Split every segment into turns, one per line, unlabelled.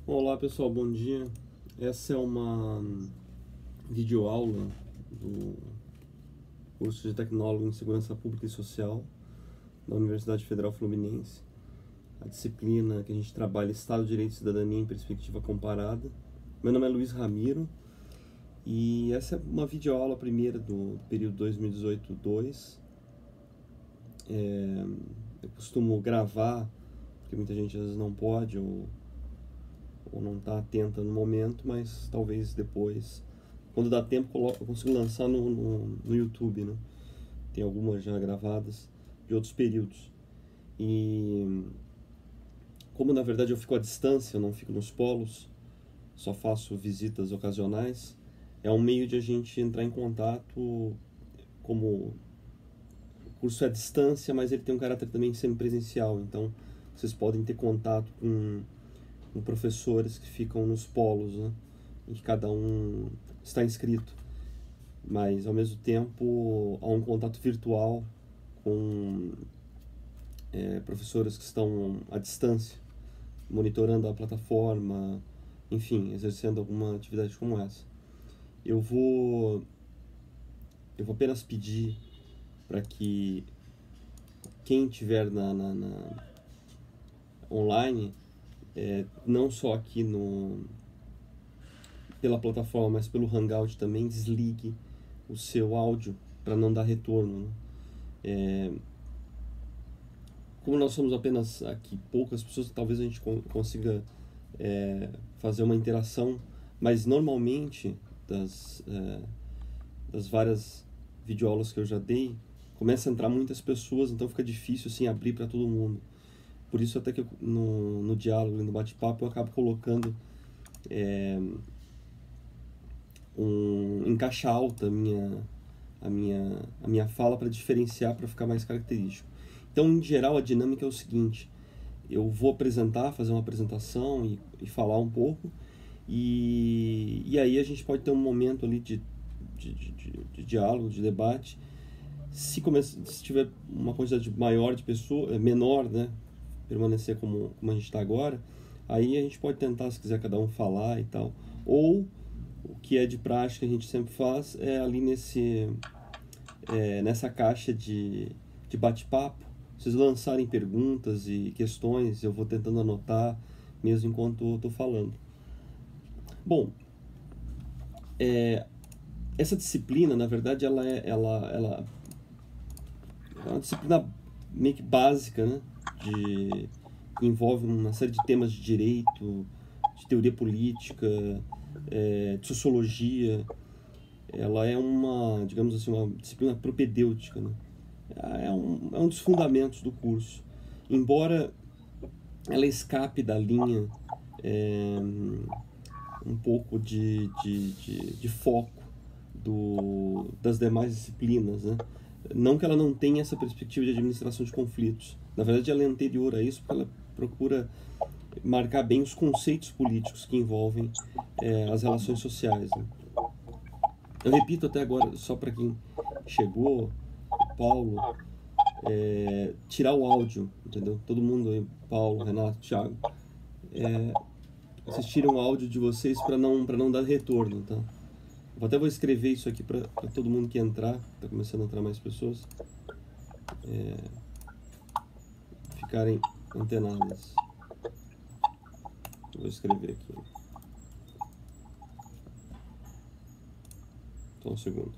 Olá pessoal, bom dia. Essa é uma videoaula do curso de Tecnólogo em Segurança Pública e Social da Universidade Federal Fluminense. A disciplina que a gente trabalha é Estado, Direito e Cidadania em Perspectiva Comparada. Meu nome é Luiz Ramiro e essa é uma videoaula primeira do período 2018-2. Eu costumo gravar, porque muita gente às vezes não pode ou não está atenta no momento, mas talvez depois, quando dá tempo, eu consigo lançar no YouTube, né? Tem algumas já gravadas de outros períodos. E como na verdade eu fico à distância, eu não fico nos polos, só faço visitas ocasionais, é um meio de a gente entrar em contato. Como o curso é à distância, mas ele tem um caráter também semipresencial, então vocês podem ter contato com professores que ficam nos polos, né? Em que cada um está inscrito, mas ao mesmo tempo há um contato virtual com professores que estão à distância, monitorando a plataforma, enfim, exercendo alguma atividade como essa. Eu vou apenas pedir para que quem tiver online, não só aqui pela plataforma, mas pelo Hangout também, desligue o seu áudio para não dar retorno, né? Como nós somos apenas aqui poucas pessoas, talvez a gente consiga fazer uma interação, mas normalmente das várias videoaulas que eu já dei, começa a entrar muitas pessoas, então fica difícil assim abrir para todo mundo. Por isso até que no diálogo, no bate-papo, eu acabo colocando em caixa alta a minha fala para diferenciar, para ficar mais característico. Então, em geral, a dinâmica é o seguinte: eu vou apresentar, fazer uma apresentação e falar um pouco, e aí a gente pode ter um momento ali de diálogo, de debate. Se tiver uma quantidade maior de pessoas, menor, né, permanecer como a gente está agora, aí a gente pode tentar, se quiser, cada um falar e tal. Ou o que é de prática, a gente sempre faz, é ali nessa caixa de bate-papo, vocês lançarem perguntas e questões, eu vou tentando anotar mesmo enquanto estou falando. Bom, essa disciplina, na verdade, ela é uma disciplina meio que básica, né? Que envolve uma série de temas de direito, de teoria política, de sociologia. Ela é digamos assim, uma disciplina propedêutica, né? É um dos fundamentos do curso. Embora ela escape da linha um pouco de foco das demais disciplinas, né? Não que ela não tenha essa perspectiva de administração de conflitos. Na verdade, ela é anterior a isso, porque ela procura marcar bem os conceitos políticos que envolvem as relações sociais, né? Eu repito até agora, só para quem chegou, Paulo, tirar o áudio, entendeu? Todo mundo aí, Paulo, Renato, Thiago, vocês tiram o áudio de vocês para não dar retorno, tá? Até vou escrever isso aqui para todo mundo que entrar, tá começando a entrar mais pessoas, ficarem antenadas. Vou escrever aqui. Só um segundo.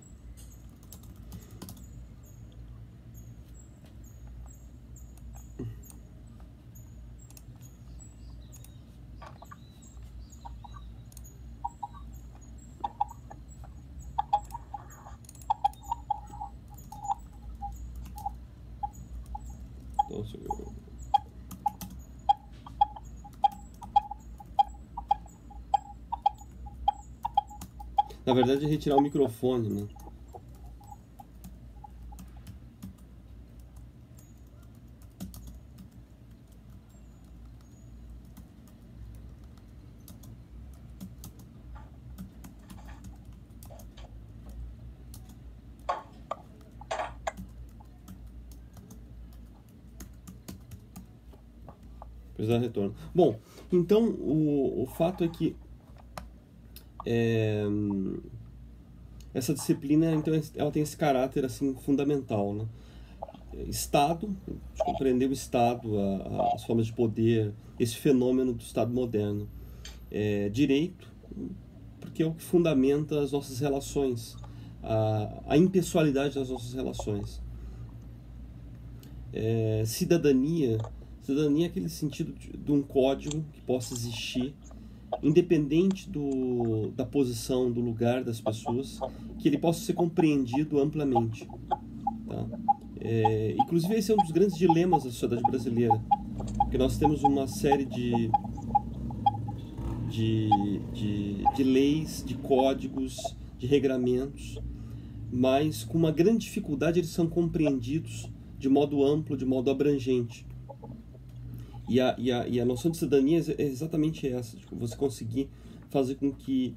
Só um segundo. Na verdade é retirar o microfone, né? Precisar de retorno. Bom, Então, o fato é que essa disciplina, então, ela tem esse caráter assim fundamental, né? Estado, compreender o Estado, as formas de poder, esse fenômeno do Estado moderno. Direito, porque é o que fundamenta as nossas relações, a impessoalidade das nossas relações. Cidadania é aquele sentido de um código que possa existir, independente da posição, do lugar das pessoas, que ele possa ser compreendido amplamente. Tá? Inclusive, esse é um dos grandes dilemas da sociedade brasileira, porque nós temos uma série de leis, de códigos, de regramentos, mas com uma grande dificuldade eles são compreendidos de modo amplo, de modo abrangente. E a noção de cidadania é exatamente essa, tipo, você conseguir fazer com que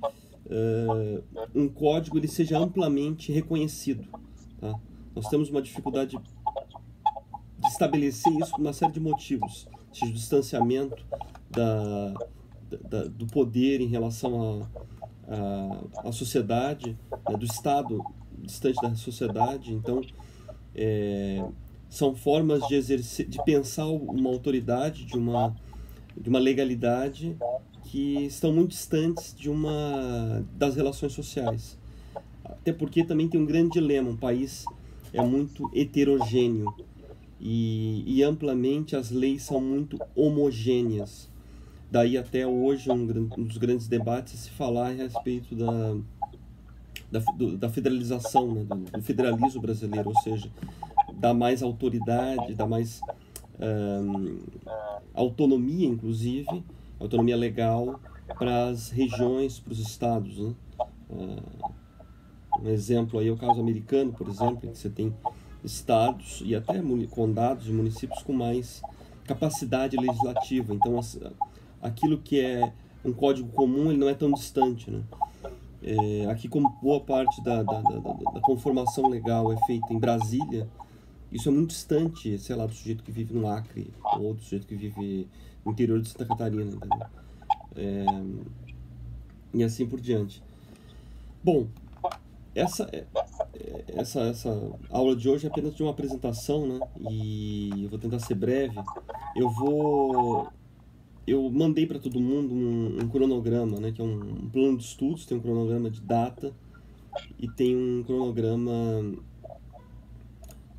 um código ele seja amplamente reconhecido. Tá? Nós temos uma dificuldade de estabelecer isso por uma série de motivos, seja o distanciamento do poder em relação à sociedade, né, do Estado distante da sociedade. Então, são formas de pensar uma autoridade, de uma legalidade que estão muito distantes das relações sociais. Até porque também tem um grande dilema, um país é muito heterogêneo e amplamente as leis são muito homogêneas. Daí até hoje um dos grandes debates é se falar a respeito da federalização, né, do federalismo brasileiro, ou seja, dá mais autoridade, dá mais autonomia, inclusive, autonomia legal para as regiões, para os estados, né? Um exemplo aí é o caso americano, por exemplo, em que você tem estados e até condados e municípios com mais capacidade legislativa. Então, aquilo que é um código comum, ele não é tão distante, né? Aqui, como boa parte da conformação legal é feita em Brasília, isso é muito distante, sei lá, do sujeito que vive no Acre ou do sujeito que vive no interior de Santa Catarina, entendeu? E assim por diante. Bom, essa aula de hoje é apenas de uma apresentação, né? E eu vou tentar ser breve. Eu mandei para todo mundo um cronograma, né? Que é um plano de estudos, tem um cronograma de data e tem um cronograma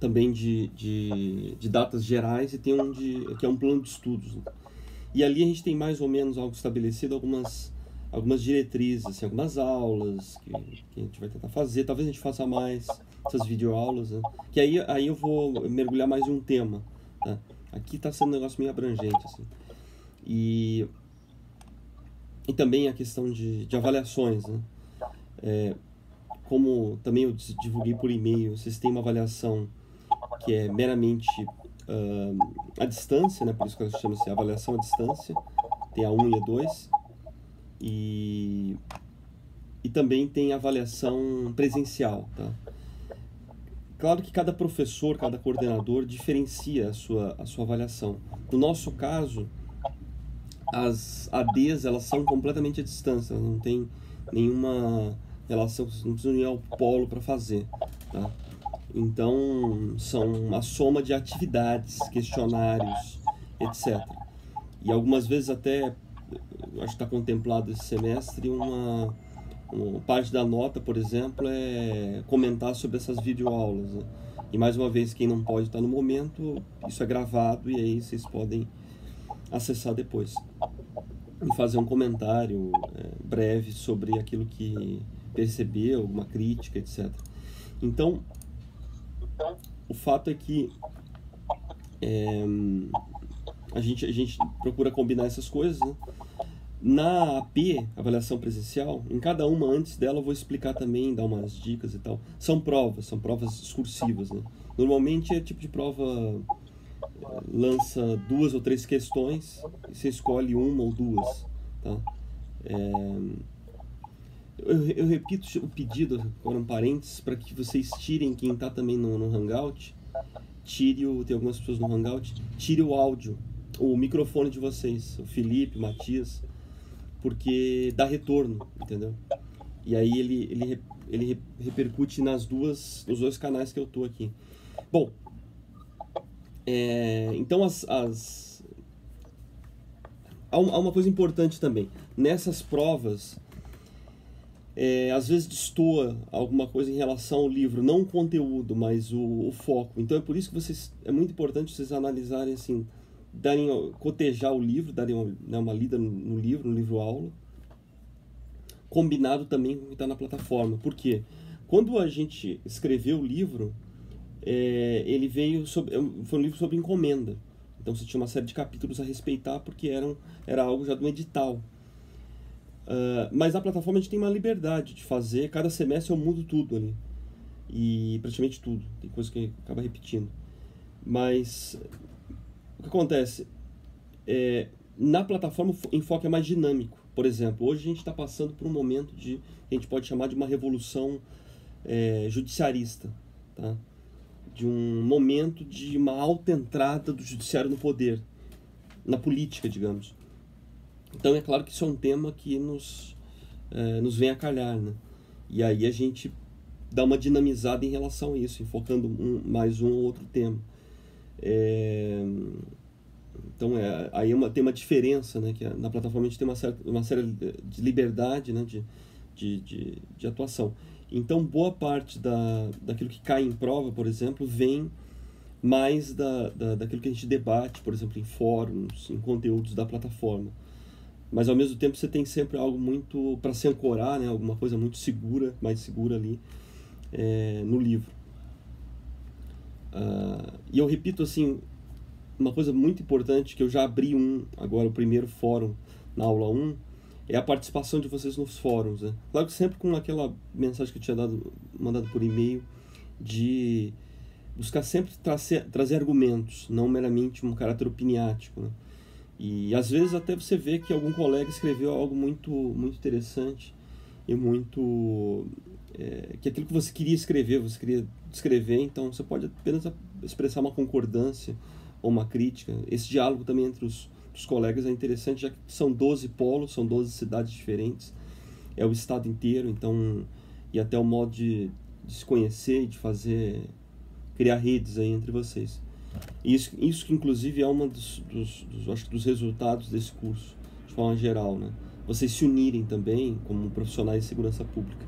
também de datas gerais e tem que é um plano de estudos, né? E ali a gente tem mais ou menos algo estabelecido, algumas diretrizes, assim, algumas aulas que a gente vai tentar fazer. Talvez a gente faça mais essas videoaulas, né? Que aí eu vou mergulhar mais em um tema, tá? Aqui está sendo um negócio meio abrangente, assim. E também a questão de avaliações, né? Como também eu divulguei por e-mail, vocês têm uma avaliação que é meramente à distância, né? Por isso que ela chama-se avaliação à distância. Tem a 1 e a 2. E também tem avaliação presencial, tá? Claro que cada professor, cada coordenador diferencia a sua avaliação. No nosso caso, as ADs, elas são completamente à distância, não tem nenhuma relação, não precisa ir ao polo para fazer, tá? Então, são a soma de atividades, questionários, etc. E algumas vezes até, acho que está contemplado esse semestre, uma parte da nota, por exemplo, é comentar sobre essas videoaulas, né? E mais uma vez, quem não pode estar no momento, isso é gravado e aí vocês podem acessar depois e fazer um comentário breve sobre aquilo que percebeu, alguma crítica, etc. Então, o fato é que a gente procura combinar essas coisas, né? Na AP, avaliação presencial, em cada uma antes dela eu vou explicar também, dar umas dicas e tal. São provas discursivas, né? Normalmente é tipo de prova, lança 2 ou 3 questões e você escolhe uma ou duas, tá? Eu repito o pedido, agora um parênteses, para que vocês tirem, quem está também no Hangout, tem algumas pessoas no Hangout, tire o áudio o microfone de vocês, o Felipe, o Matias, porque dá retorno, entendeu? E aí ele repercute nos dois canais que eu tô aqui. Bom, então há uma coisa importante também. Nessas provas, às vezes destoa alguma coisa em relação ao livro, não o conteúdo, mas o foco. Então é por isso que é muito importante vocês analisarem assim, cotejar o livro, darem uma lida no livro-aula, combinado também com o que está na plataforma. Por quê? Quando a gente escreveu o livro, ele foi um livro sobre encomenda. Então você tinha uma série de capítulos a respeitar, porque era algo já de um edital. Mas na plataforma a gente tem uma liberdade de fazer. Cada semestre eu mudo tudo ali. E praticamente tudo. Tem coisa que acaba repetindo. Mas o que acontece? Na plataforma o enfoque é mais dinâmico. Por exemplo, hoje a gente está passando por um momento que a gente pode chamar de uma revolução judiciarista. Tá? De um momento de uma alta entrada do judiciário no poder. Na política, digamos. Então é claro que isso é um tema que nos vem a calhar, né? E aí a gente dá uma dinamizada em relação a isso, enfocando mais um ou outro tema. Então aí tem uma diferença, né? Que na plataforma a gente tem uma série de liberdade, né? de atuação. Então boa parte daquilo que cai em prova, por exemplo, vem mais daquilo que a gente debate, por exemplo, em fóruns, em conteúdos da plataforma. Mas ao mesmo tempo você tem sempre algo muito para se ancorar, né? Alguma coisa muito segura, mais segura ali no livro. E eu repito assim, uma coisa muito importante que eu já abri agora o primeiro fórum na aula 1, é a participação de vocês nos fóruns, né? Claro que sempre com aquela mensagem que eu tinha mandado por e-mail, de buscar sempre trazer argumentos, não meramente um caráter opiniático, né? E às vezes até você vê que algum colega escreveu algo muito, muito interessante e muito... que aquilo que você queria escrever, você queria descrever, então você pode apenas expressar uma concordância ou uma crítica. Esse diálogo também entre os colegas é interessante, já que são 12 polos, são 12 cidades diferentes, é o estado inteiro, então... E até o modo de se conhecer e de criar redes aí entre vocês. Isso que inclusive é uma acho que dos resultados desse curso, de forma geral, né? Vocês se unirem também como profissionais de segurança pública.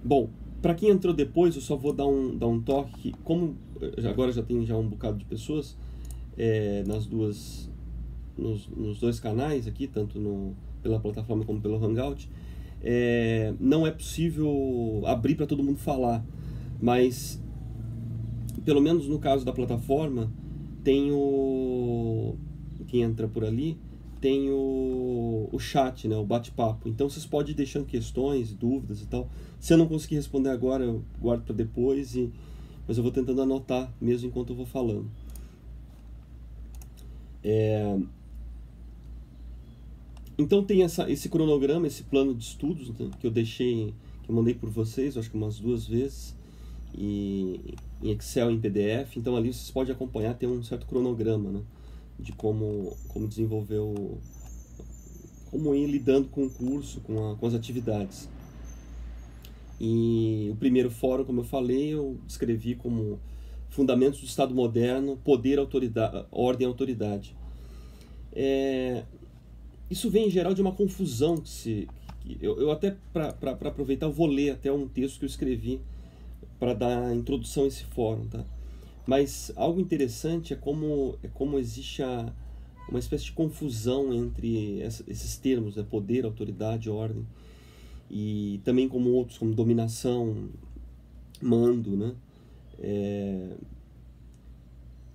Bom, para quem entrou depois, eu só vou dar um toque, como agora já tem um bocado de pessoas nos dois canais aqui, tanto pela plataforma como pelo Hangout, não é possível abrir para todo mundo falar. Mas, pelo menos no caso da plataforma, quem entra por ali, tem o chat, né, o bate-papo. Então vocês podem ir deixando questões, dúvidas e tal. Se eu não conseguir responder agora, eu guardo para depois, mas eu vou tentando anotar mesmo enquanto eu vou falando. Então tem esse cronograma, esse plano de estudos, né, que eu mandei por vocês, acho que umas 2 vezes. Em Excel, em PDF, então ali vocês podem acompanhar, tem um certo cronograma, né, de como desenvolver como ir lidando com o curso, com as atividades. E o primeiro fórum, como eu falei, eu descrevi como Fundamentos do Estado Moderno, Poder, Ordem e Autoridade. Isso vem em geral de uma confusão eu até, para aproveitar, eu vou ler até um texto que eu escrevi para dar introdução a esse fórum, tá? Mas algo interessante é como existe uma espécie de confusão entre esses termos, né? Poder, autoridade, ordem, e também como outros, como dominação, mando, né?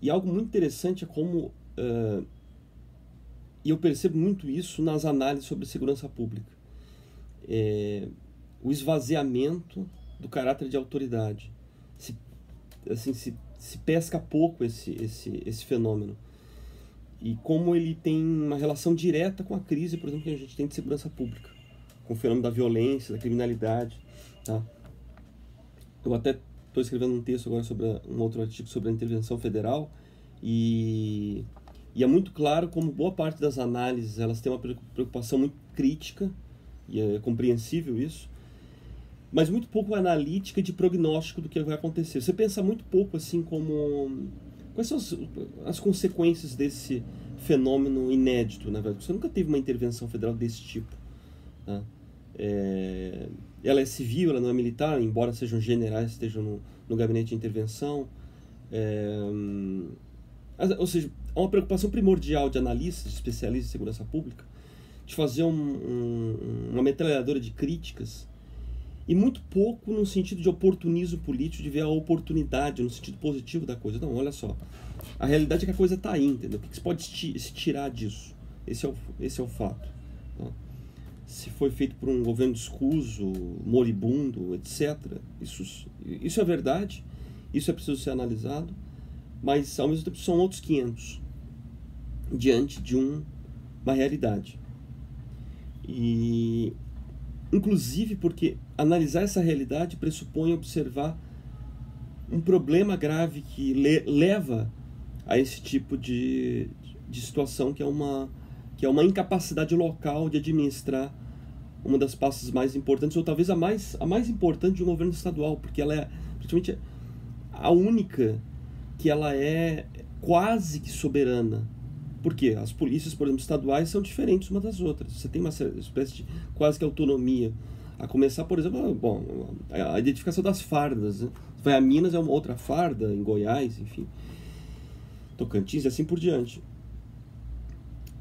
E algo muito interessante é como... e eu percebo muito isso nas análises sobre segurança pública. O esvaziamento do caráter de autoridade. Se pesca pouco esse fenômeno. E como ele tem uma relação direta com a crise, por exemplo, que a gente tem de segurança pública, com o fenômeno da violência, da criminalidade, tá? Eu até estou escrevendo um texto agora sobre um outro artigo sobre a intervenção federal e é muito claro como boa parte das análises elas têm uma preocupação muito crítica, e é compreensível isso, mas muito pouco analítica de prognóstico do que vai acontecer. Você pensa muito pouco assim como... Quais são as consequências desse fenômeno inédito, na verdade? Você nunca teve uma intervenção federal desse tipo. Tá? Ela é civil, ela não é militar, embora sejam generais que estejam no gabinete de intervenção. Ou seja, há uma preocupação primordial de analistas, de especialistas em segurança pública, de fazer uma metralhadora de críticas, e muito pouco no sentido de oportunismo político, de ver a oportunidade no sentido positivo da coisa. Não, olha só, a realidade é que a coisa está aí, entendeu? O que você pode se tirar disso? Esse é o fato. Tá? Se foi feito por um governo escuso, moribundo, etc., isso é verdade, isso é preciso ser analisado, mas ao mesmo tempo são outros 500 diante de uma realidade. E inclusive porque analisar essa realidade pressupõe observar um problema grave que leva a esse tipo de situação, que é uma incapacidade local de administrar uma das pastas mais importantes, ou talvez a mais importante de um governo estadual, porque ela é praticamente a única que ela é quase que soberana. Por quê? As polícias, por exemplo, estaduais são diferentes umas das outras. Você tem uma espécie de quase que autonomia. A começar, por exemplo, a identificação das fardas. Né? Vai a Minas, é uma outra farda, em Goiás, enfim. Tocantins e assim por diante.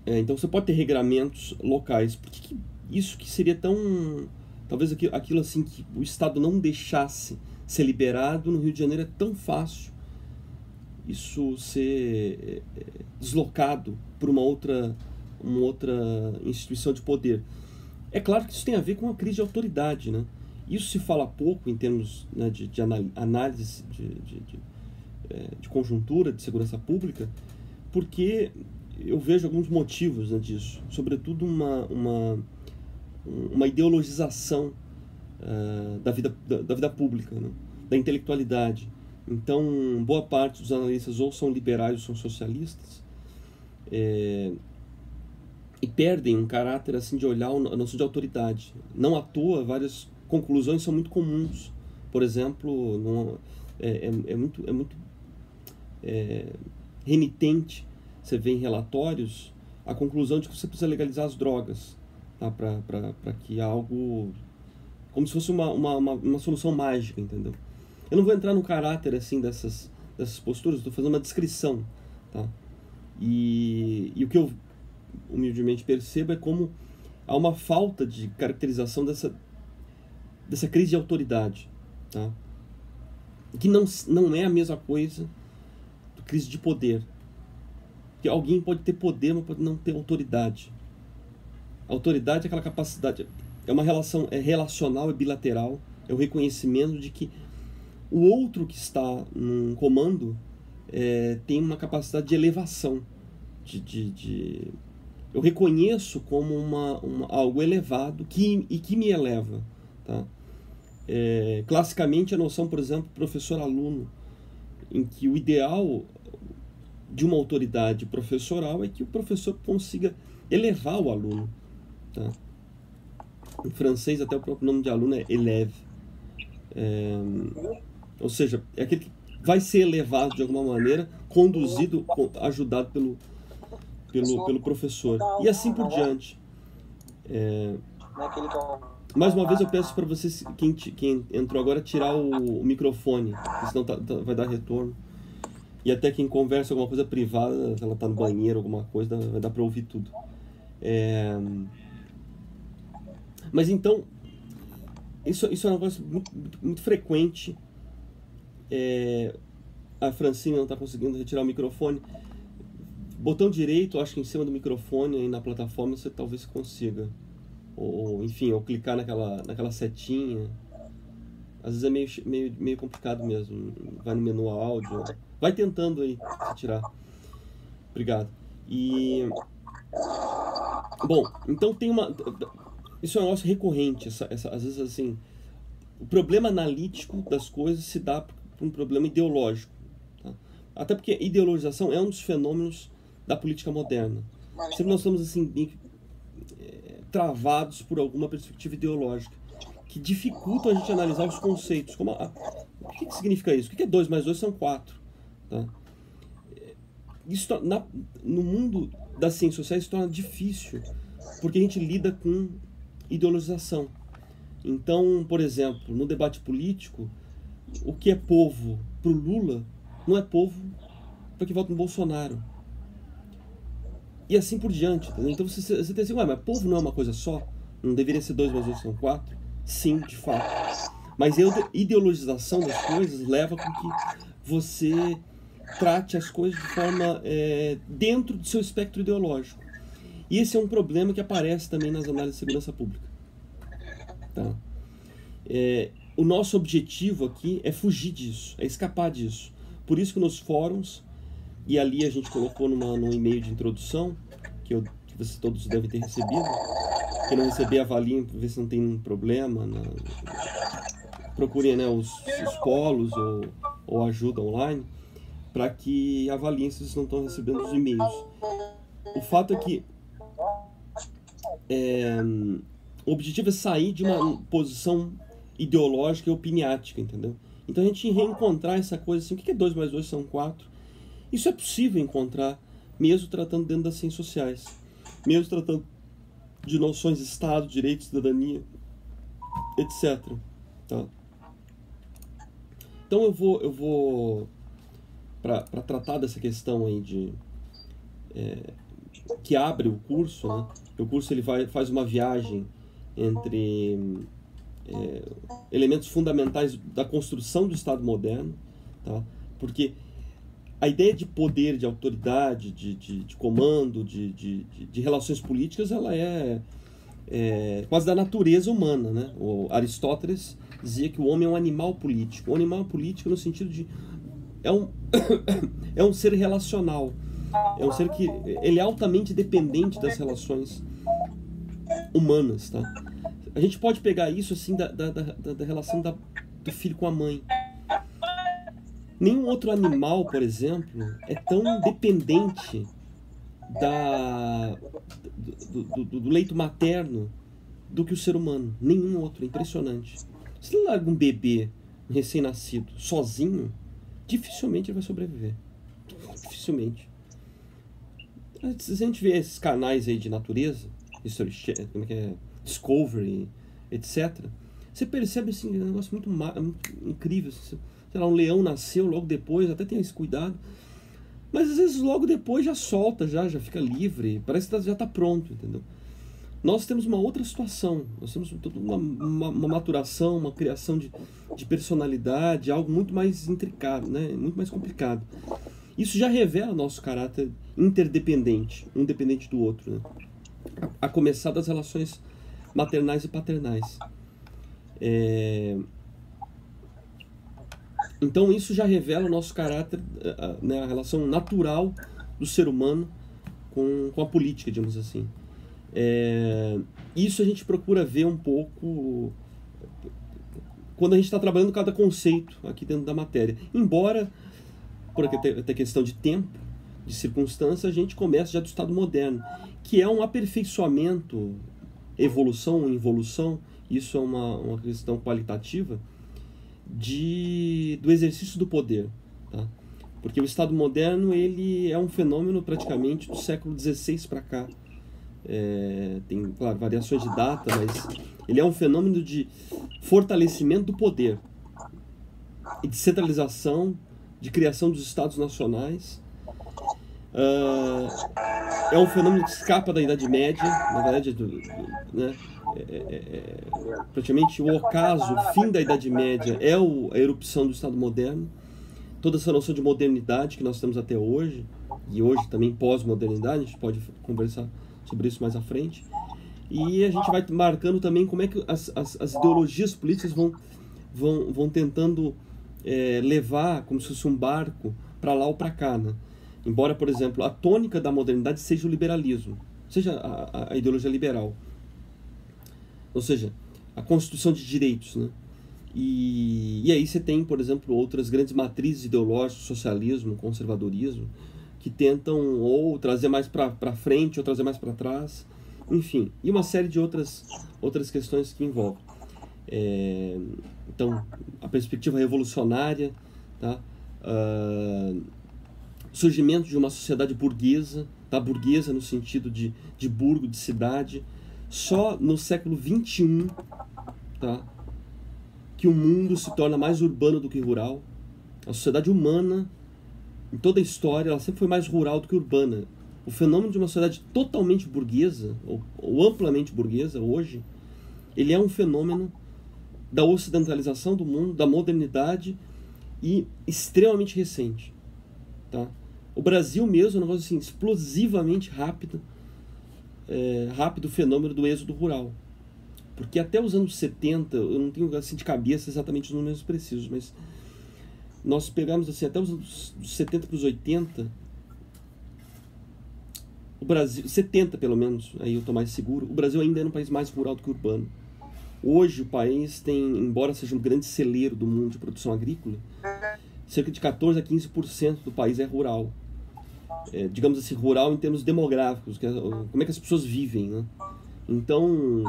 Então você pode ter regramentos locais. Por que isso que seria tão... Talvez aquilo assim que o Estado não deixasse ser liberado no Rio de Janeiro é tão fácil isso ser deslocado por uma outra instituição de poder. É claro que isso tem a ver com a crise de autoridade, né? Isso se fala pouco em termos, né, de análise de conjuntura, de segurança pública, porque eu vejo alguns motivos, né, disso. Sobretudo uma ideologização da vida pública, né? Da intelectualidade. Então, boa parte dos analistas ou são liberais ou são socialistas, e perdem um caráter assim de olhar a noção de autoridade. Não à toa, várias conclusões são muito comuns. Por exemplo, é muito remitente, você vê em relatórios, a conclusão de que você precisa legalizar as drogas, tá? Para que algo... como se fosse uma solução mágica, entendeu? Eu não vou entrar no caráter assim dessas posturas, estou fazendo uma descrição, tá? E o que eu humildemente percebo é como há uma falta de caracterização dessa crise de autoridade, tá? Que não é a mesma coisa do crise de poder. Que alguém pode ter poder, mas pode não ter autoridade. A autoridade é aquela capacidade, é uma relação, é relacional, é bilateral, é o reconhecimento de que o outro que está num comando tem uma capacidade de elevação. Eu reconheço como algo elevado que me eleva. Tá? Classicamente, a noção, por exemplo, professor-aluno, em que o ideal de uma autoridade professoral é que o professor consiga elevar o aluno. Tá? Em francês, até o próprio nome de aluno é élève. Ou seja, é aquele que vai ser elevado de alguma maneira, conduzido, ajudado pelo professor. E assim por diante. Mais uma vez eu peço para vocês, quem entrou agora, tirar o microfone, senão vai dar retorno. E até quem conversa alguma coisa privada, se ela está no banheiro, alguma coisa, vai dar para ouvir tudo. Mas então, isso é um negócio muito, muito frequente. A Francine não está conseguindo retirar o microfone. Botão direito, acho que em cima do microfone, aí na plataforma, você talvez consiga. Ou enfim, ou clicar naquela setinha. Às vezes é meio complicado mesmo. Vai no menu áudio. Vai tentando aí tirar. Obrigado. Bom, então tem isso é um negócio recorrente. Às vezes assim, o problema analítico das coisas se dá por um problema ideológico. Tá? Até porque a ideologização é um dos fenômenos da política moderna. Sempre nós estamos assim, travados por alguma perspectiva ideológica que dificulta a gente analisar os conceitos. Como o que significa isso? O que é 2 mais 2 são 4? Tá? Isso, no mundo das ciências sociais, se torna difícil, porque a gente lida com ideologização. Então, por exemplo, no debate político, o que é povo para o Lula não é povo para que vota no Bolsonaro. E assim por diante. Entendeu? Então você tem assim, mas povo não é uma coisa só? Não deveria ser 2 mais 2 são 4? Sim, de fato. Mas a ideologização das coisas leva com que você trate as coisas de forma dentro do seu espectro ideológico. E esse é um problema que aparece também nas análises de segurança pública. Tá? O nosso objetivo aqui é fugir disso, é escapar disso. Por isso que nos fóruns, e ali a gente colocou num e-mail de introdução, que vocês todos devem ter recebido. Quem não receber, avaliem para ver se não tem um problema. Procurem, né, os polos ou ajuda online, para que avaliem se vocês não estão recebendo os e-mails. O fato é que o objetivo é sair de uma posição ideológica e opiniática, entendeu? Então a gente reencontrar essa coisa assim, o que é 2 mais 2 são 4? Isso é possível encontrar, mesmo tratando dentro das ciências sociais, mesmo tratando de noções de Estado, direito, cidadania, etc. Tá? Então eu vou para tratar dessa questão aí que abre o curso, né? O curso ele faz uma viagem entre elementos fundamentais da construção do Estado moderno, tá? Porque a ideia de poder, de autoridade, de comando, de relações políticas, ela é quase da natureza humana, né? O Aristóteles dizia que o homem é um animal político. Um animal político no sentido de... é um ser relacional. É um ser que ele é altamente dependente das relações humanas, tá? A gente pode pegar isso assim da relação do filho com a mãe. Nenhum outro animal, por exemplo, é tão dependente do leito materno do que o ser humano. Nenhum outro, é impressionante. Se ele larga um bebê, um recém-nascido, sozinho, dificilmente ele vai sobreviver. Dificilmente. Se a gente vê esses canais aí de natureza, Discovery, etc., você percebe assim, um negócio muito incrível. Sei lá, um leão nasceu logo depois, até tem esse cuidado, mas às vezes logo depois já solta, já fica livre, parece que já está pronto, entendeu? Nós temos uma outra situação, nós temos toda uma maturação, uma criação de personalidade, algo muito mais intricado, né? Muito mais complicado. Isso já revela nosso caráter interdependente, um dependente do outro, né? A começar das relações maternais e paternais. Então isso já revela o nosso caráter, né, a relação natural do ser humano com a política, digamos assim. Isso a gente procura ver um pouco quando a gente está trabalhando cada conceito aqui dentro da matéria. Embora, por até questão de tempo, de circunstância, a gente começa já do Estado moderno, que é um aperfeiçoamento, evolução ou involução, isso é uma questão qualitativa, do exercício do poder, tá? Porque o Estado moderno ele é um fenômeno praticamente do século XVI para cá. Tem, claro, variações de data, mas ele é um fenômeno de fortalecimento do poder e de centralização, de criação dos Estados nacionais. É um fenômeno que escapa da Idade Média, na verdade, né? Praticamente o ocaso, o fim da Idade Média é a erupção do Estado moderno. Toda essa noção de modernidade que nós temos até hoje, e hoje também pós-modernidade, a gente pode conversar sobre isso mais à frente. E a gente vai marcando também como é que as ideologias políticas vão tentando levar, como se fosse um barco, para lá ou para cá, né? Embora, por exemplo, a tônica da modernidade seja o liberalismo, seja a ideologia liberal. Ou seja, a constituição de direitos, né? E aí você tem, por exemplo, outras grandes matrizes ideológicas, socialismo, conservadorismo, que tentam ou trazer mais para frente ou trazer mais para trás, enfim, e uma série de outras questões que envolvem. Então, a perspectiva revolucionária, tá? Surgimento de uma sociedade burguesa, tá? Burguesa no sentido de burgo, de cidade. Só no século XXI, tá? Que o mundo se torna mais urbano do que rural. A sociedade humana, em toda a história, ela sempre foi mais rural do que urbana. O fenômeno de uma sociedade totalmente burguesa, ou amplamente burguesa hoje, ele é um fenômeno da ocidentalização do mundo, da modernidade, e extremamente recente. Tá? O Brasil mesmo é um negócio assim, explosivamente rápido o fenômeno do êxodo rural. Porque até os anos 70, eu não tenho assim de cabeça exatamente os números precisos, mas nós pegamos assim, até os anos 70 para os 80, o Brasil, 70 pelo menos, aí eu estou mais seguro, o Brasil ainda era um país mais rural do que urbano. Hoje o país tem, embora seja um grande celeiro do mundo de produção agrícola, cerca de 14 a 15% do país é rural. Digamos assim, rural em termos demográficos, como é que as pessoas vivem, né? Então,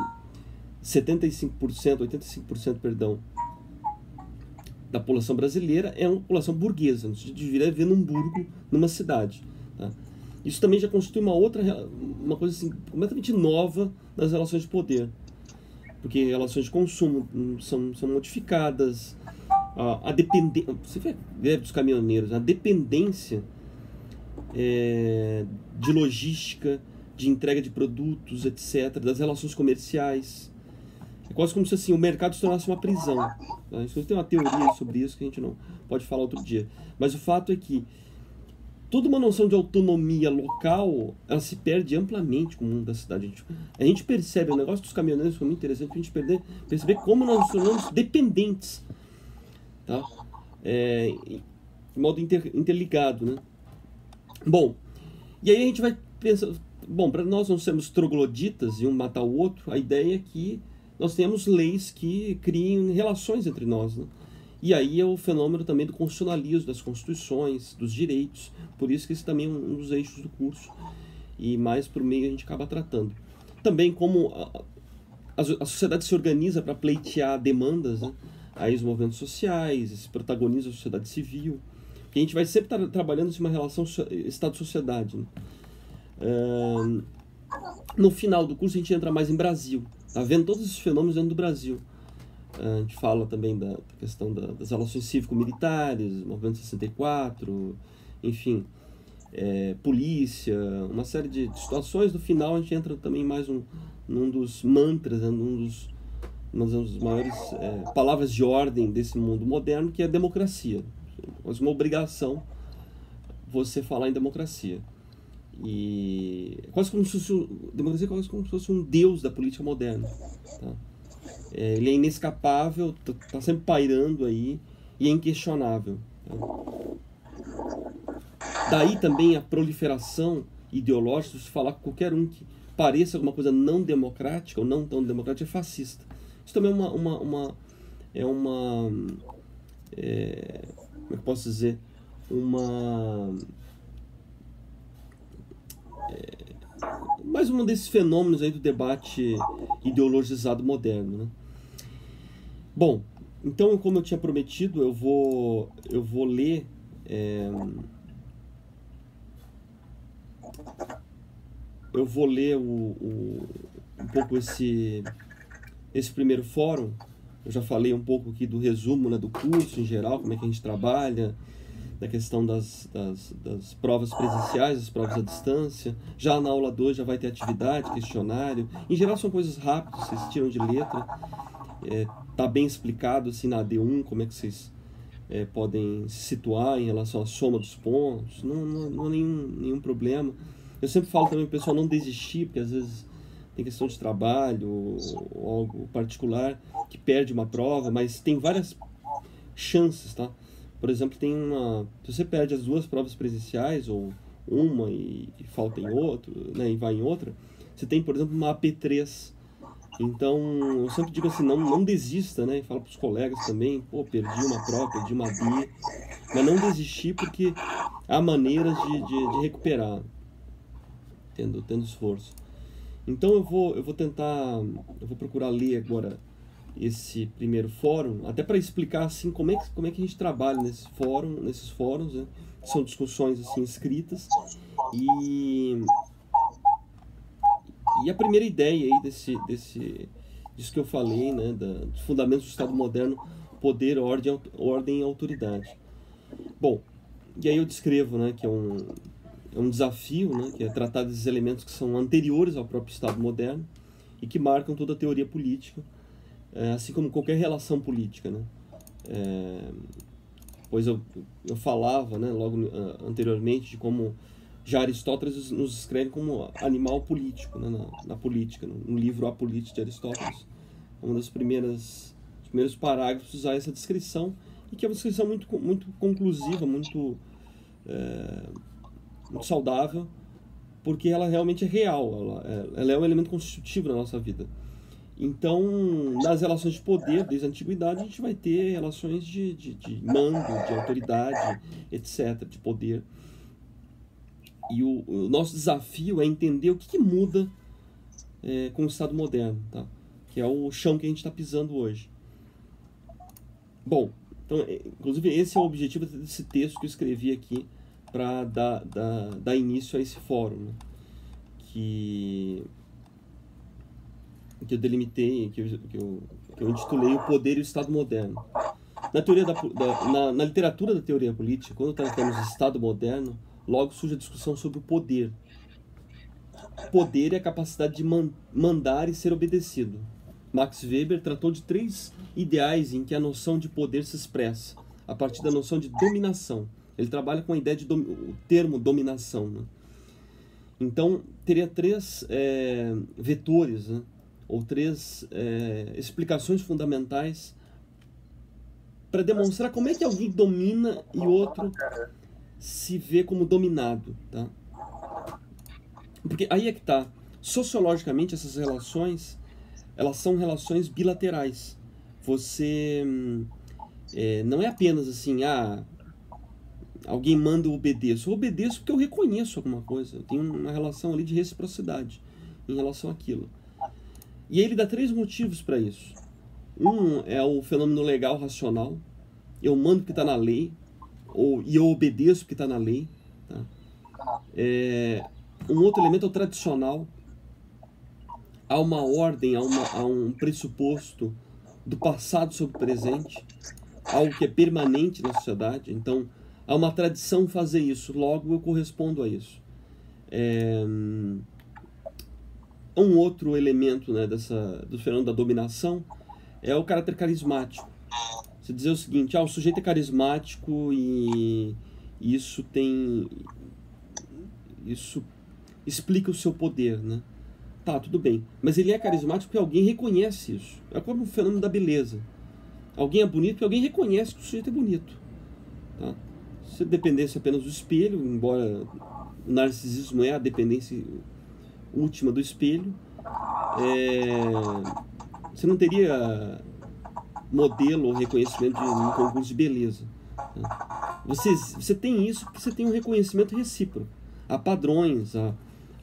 85%, perdão, da população brasileira é uma população burguesa, no sentido de vir a viver num burgo, numa cidade. Tá? Isso também já constitui uma coisa assim, completamente nova nas relações de poder. Porque relações de consumo são modificadas, a dependência, você vê a greve dos caminhoneiros, a dependência de logística, de entrega de produtos, etc., das relações comerciais. É quase como se assim, o mercado se tornasse uma prisão. Tá? Isso tem uma teoria sobre isso que a gente não pode falar outro dia. Mas o fato é que toda uma noção de autonomia local, ela se perde amplamente com o mundo da cidade. A gente percebe, o negócio dos caminhoneiros foi muito interessante, a gente perceber como nós nos tornamos dependentes. Tá? De modo interligado, né? Bom, e aí a gente vai pensar, bom, para nós não sermos trogloditas e um matar o outro, a ideia é que nós temos leis que criem relações entre nós, né? E aí é o fenômeno também do constitucionalismo, das constituições, dos direitos, por isso que esse também é um dos eixos do curso, e mais por meio a gente acaba tratando. Também como a sociedade se organiza para pleitear demandas, né? Aí os movimentos sociais, esse protagonismo da sociedade civil, que a gente vai sempre estar trabalhando em uma relação Estado-sociedade. Né? No final do curso a gente entra mais em Brasil, tá vendo todos esses fenômenos dentro do Brasil. A gente fala também da questão das relações cívico-militares, movimento 64, enfim, polícia, uma série de situações. No final a gente entra também mais num dos mantras, né, uma das maiores palavras de ordem desse mundo moderno, que é a democracia. É uma obrigação você falar em democracia. E quase como se fosse, democracia é quase como se fosse um deus da política moderna. Tá? Ele é inescapável, está sempre pairando aí e é inquestionável. Tá? Daí também a proliferação ideológica de falar que qualquer um que pareça alguma coisa não democrática ou não tão democrática é fascista. Isso também é como é que eu posso dizer? Mais um desses fenômenos aí do debate ideologizado moderno, né? Bom, então, como eu tinha prometido, eu vou ler um pouco esse primeiro fórum. Eu já falei um pouco aqui do resumo, né, do curso em geral, como é que a gente trabalha, da questão das provas presenciais, das provas à distância. Já na aula 2 já vai ter atividade, questionário. Em geral são coisas rápidas, vocês tiram de letra. Tá bem explicado assim na AD1 como é que vocês podem se situar em relação à soma dos pontos. Não há nenhum problema. Eu sempre falo também para o pessoal não desistir, porque às vezes tem questão de trabalho ou algo particular que perde uma prova, mas tem várias chances, tá? Por exemplo, se você perde as 2 provas presenciais, ou uma e falta em outra, né, e vai em outra, você tem, por exemplo, uma AP3, Então, eu sempre digo assim, não desista, né? E falo para os colegas também, pô, perdi uma prova, perdi uma B, mas não desistir porque há maneiras de recuperar, tendo esforço. Então eu vou tentar, eu vou procurar ler agora esse primeiro fórum, até para explicar assim como é que a gente trabalha nesses fóruns, né? São discussões assim escritas e a primeira ideia aí disso que eu falei, né, dos fundamentos do Estado moderno, poder, ordem e autoridade. Bom, e aí eu descrevo, né, que é um desafio, né, que é tratar desses elementos que são anteriores ao próprio Estado moderno e que marcam toda a teoria política, assim como qualquer relação política, né. Pois eu falava, né, logo anteriormente de como já Aristóteles nos escreve como animal político, né, na política, no livro A Política de Aristóteles. Uma das primeiros parágrafos usar essa descrição, e que é uma descrição muito conclusiva, muito saudável, porque ela realmente é real, ela é um elemento constitutivo da nossa vida. Então, nas relações de poder, desde a antiguidade, a gente vai ter relações de mando, de autoridade, etc., de poder. E o nosso desafio é entender o que muda com o Estado moderno, tá? Que é o chão que a gente está pisando hoje. Bom, então, inclusive esse é o objetivo desse texto que eu escrevi aqui para dar início a esse fórum, né? Que eu delimitei, que eu intitulei O Poder e o Estado Moderno. Na literatura da teoria política, quando tratamos de Estado moderno, logo surge a discussão sobre o poder. Poder é a capacidade de mandar e ser obedecido. Max Weber tratou de 3 ideais em que a noção de poder se expressa, a partir da noção de dominação. Ele trabalha com a ideia o termo dominação, né? Então, teria 3 vetores, né? Ou 3 explicações fundamentais para demonstrar como é que alguém domina e outro se vê como dominado, tá? Porque aí é que tá. Sociologicamente, essas relações, elas são relações bilaterais. Você não é apenas assim, alguém manda eu obedeço. Eu obedeço porque eu reconheço alguma coisa. Eu tenho uma relação ali de reciprocidade em relação àquilo. E aí ele dá 3 motivos para isso. Um é o fenômeno legal racional. Eu mando porque está na lei, e eu obedeço porque está na lei. Tá? Um outro elemento é o tradicional. Há uma ordem, há um pressuposto do passado sobre o presente, algo que é permanente na sociedade. Então, há uma tradição fazer isso, logo eu correspondo a isso. Um outro elemento, né, do fenômeno da dominação é o caráter carismático. Você dizer o seguinte, o sujeito é carismático e isso explica o seu poder, né? Tá, tudo bem. Mas ele é carismático porque alguém reconhece isso. É como o fenômeno da beleza. Alguém é bonito porque alguém reconhece que o sujeito é bonito. Tá? Se dependesse apenas do espelho, embora o narcisismo é a dependência última do espelho, você não teria modelo ou reconhecimento de um concurso de beleza. Tá? Você tem isso porque você tem um reconhecimento recíproco. Há padrões, há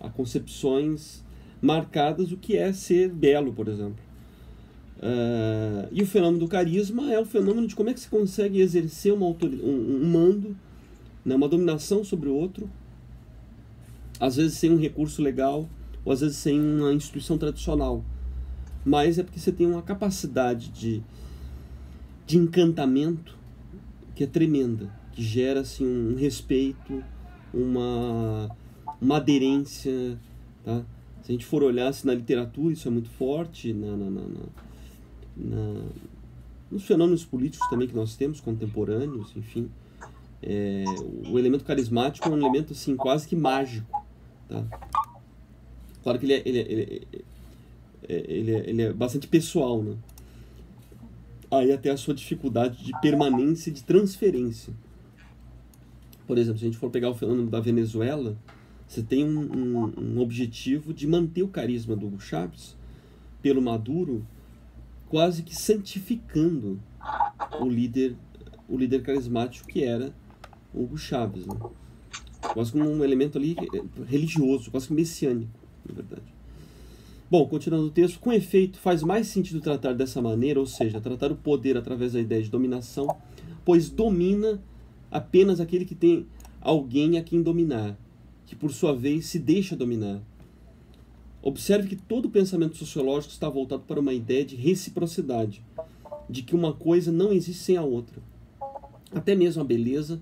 concepções marcadas do que é ser belo, por exemplo. E o fenômeno do carisma é o fenômeno de como é que se consegue exercer um mando, né, uma dominação sobre o outro, às vezes sem um recurso legal, ou às vezes sem uma instituição tradicional. Mas é porque você tem uma capacidade de encantamento que é tremenda, que gera assim, um respeito, uma aderência, tá? Se a gente for olhar assim, na literatura, isso é muito forte, nos fenômenos políticos também que nós temos, contemporâneos, enfim. O elemento carismático é um elemento assim, quase que mágico. Tá? Claro que ele é bastante pessoal, né? Aí até a sua dificuldade de permanência e de transferência. Por exemplo, se a gente for pegar o fenômeno da Venezuela, você tem um objetivo de manter o carisma do Chávez pelo Maduro, quase que santificando o líder carismático que era o Hugo Chávez, né? Quase como um elemento ali religioso, quase que messiânico, na verdade. Bom, continuando o texto, com efeito, faz mais sentido tratar dessa maneira, ou seja, tratar o poder através da ideia de dominação, pois domina apenas aquele que tem alguém a quem dominar, que por sua vez se deixa dominar. Observe que todo o pensamento sociológico está voltado para uma ideia de reciprocidade, de que uma coisa não existe sem a outra. Até mesmo a beleza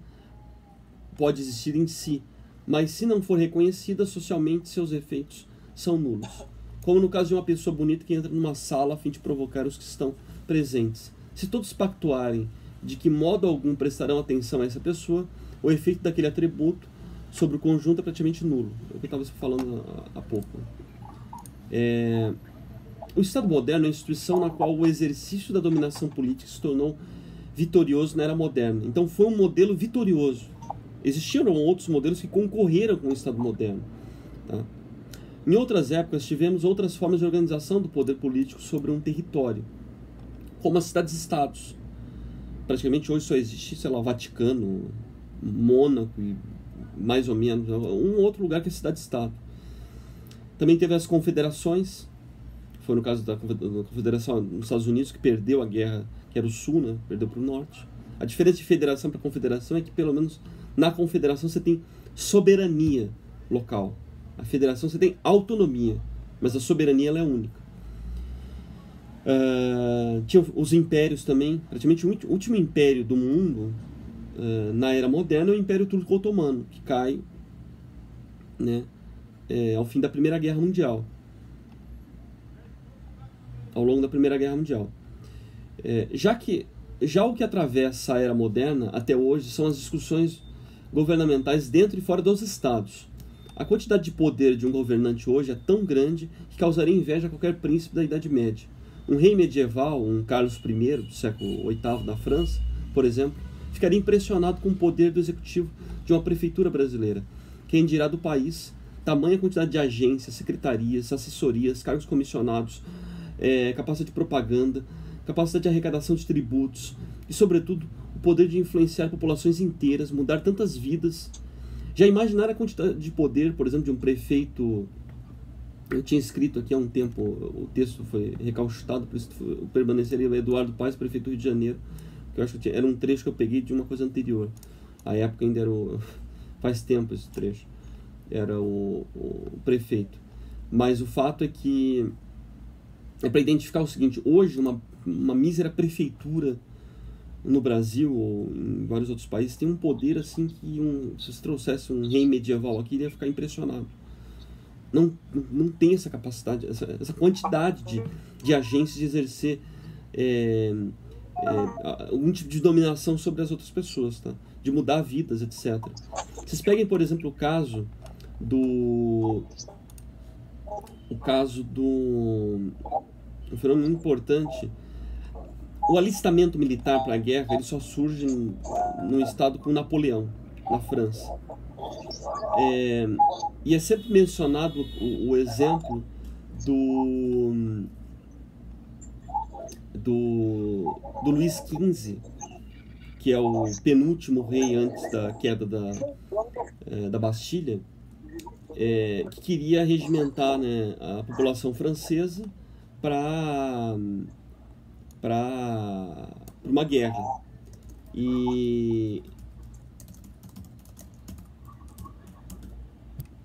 pode existir em si, mas se não for reconhecida socialmente, seus efeitos são nulos. Como no caso de uma pessoa bonita que entra numa sala a fim de provocar os que estão presentes. Se todos pactuarem de que modo algum prestarão atenção a essa pessoa, o efeito daquele atributo sobre o conjunto é praticamente nulo. É o que eu estava falando há pouco. O Estado moderno é a instituição na qual o exercício da dominação política se tornou vitorioso na era moderna. Então foi um modelo vitorioso. Existiram outros modelos que concorreram com o Estado moderno. Tá? Em outras épocas tivemos outras formas de organização do poder político sobre um território, como as cidades-estados. Praticamente hoje só existe, sei lá, o Vaticano, Mônaco e mais ou menos um outro lugar que é cidade-estado. Também teve as confederações, foi no caso da confederação nos Estados Unidos, que perdeu a guerra, que era o sul, né? Perdeu para o norte. A diferença de federação para confederação é que, pelo menos, na confederação você tem soberania local. A federação você tem autonomia, mas a soberania ela é única. Tinha os impérios também. Praticamente o último império do mundo, na era moderna, é o Império Turco-Otomano, que cai, né, ao fim da Primeira Guerra Mundial. Ao longo da Primeira Guerra Mundial. Já o que atravessa a era moderna até hoje são as discussões governamentais dentro e fora dos estados. A quantidade de poder de um governante hoje é tão grande que causaria inveja a qualquer príncipe da Idade Média. Um rei medieval, um Carlos I do século VIII da França, por exemplo, ficaria impressionado com o poder do executivo de uma prefeitura brasileira. Quem dirá do país, tamanha quantidade de agências, secretarias, assessorias, cargos comissionados, capacidade de propaganda, capacidade de arrecadação de tributos e, sobretudo, o poder de influenciar populações inteiras, mudar tantas vidas. Já imaginaram a quantidade de poder, por exemplo, de um prefeito? Eu tinha escrito aqui há um tempo, o texto foi recauchutado, por isso permaneceria Eduardo Paes, prefeito do Rio de Janeiro, que eu acho que era um trecho que eu peguei de uma coisa anterior. A época ainda era faz tempo esse trecho. Era o prefeito. Mas o fato é que é para identificar o seguinte: hoje uma mísera prefeitura no Brasil ou em vários outros países tem um poder assim que se você trouxesse um rei medieval aqui, ele ia ficar impressionado. Não tem essa capacidade, essa quantidade de agências de exercer algum tipo de dominação sobre as outras pessoas, tá? De mudar vidas, etc. Vocês peguem, por exemplo, o caso do um fenômeno importante. O alistamento militar para a guerra ele só surge num estado como Napoleão, na França. E é sempre mencionado o exemplo do Luís XV, que é o penúltimo rei antes da queda da Bastilha, que queria regimentar, né, a população francesa para uma guerra. E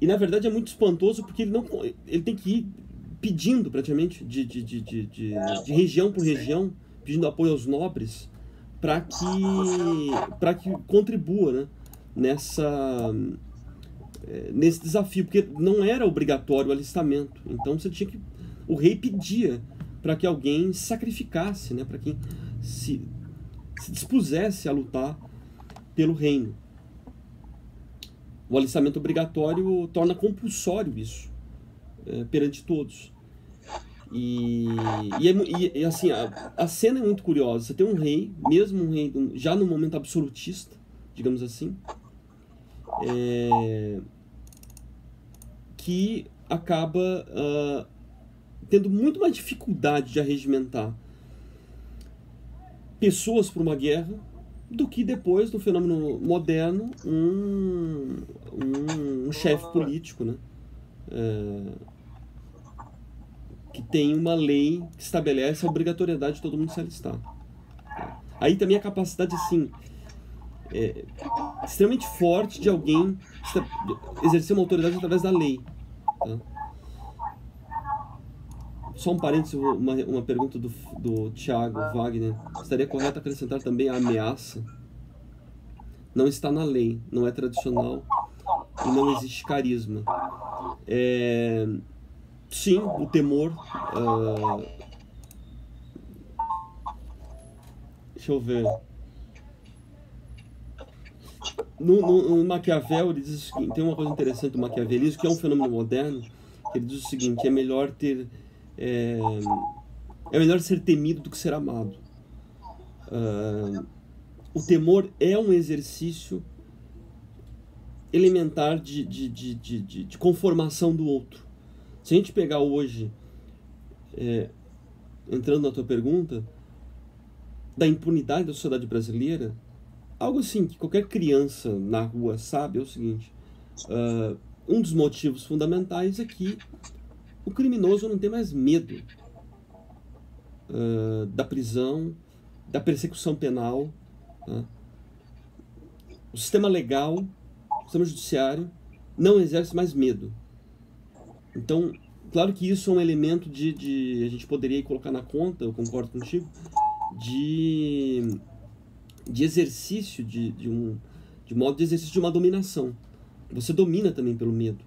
na verdade é muito espantoso porque ele tem que ir pedindo praticamente de região por região, pedindo apoio aos nobres para que contribua, né, nesse desafio, porque não era obrigatório o alistamento. Então o rei pedia para que alguém sacrificasse, né, para quem se dispusesse a lutar pelo reino. O alistamento obrigatório torna compulsório isso, perante todos. E assim, a cena é muito curiosa. Você tem um rei, mesmo um rei já no momento absolutista, digamos assim, que acaba tendo muito mais dificuldade de arregimentar pessoas para uma guerra do que depois, no fenômeno moderno, um chefe político, né? Que tem uma lei que estabelece a obrigatoriedade de todo mundo se alistar. Aí também a capacidade, assim, extremamente forte de alguém exercer uma autoridade através da lei. Tá? Só um parênteses, uma pergunta do Thiago Wagner. Estaria correto acrescentar também a ameaça? Não está na lei, não é tradicional e não existe carisma. Sim, o temor... deixa eu ver... No Maquiavel, ele diz o seguinte, tem uma coisa interessante do maquiavelismo, que é um fenômeno moderno, que ele diz o seguinte: é melhor ser temido do que ser amado. O temor é um exercício elementar de conformação do outro. Se a gente pegar hoje, entrando na tua pergunta, da impunidade da sociedade brasileira, algo assim que qualquer criança na rua sabe é o seguinte: um dos motivos fundamentais é que o criminoso não tem mais medo da prisão, da persecução penal. Tá? O sistema legal, o sistema judiciário não exerce mais medo. Então, claro que isso é um elemento a gente poderia colocar na conta, eu concordo contigo, de exercício, de modo de exercício de uma dominação. Você domina também pelo medo.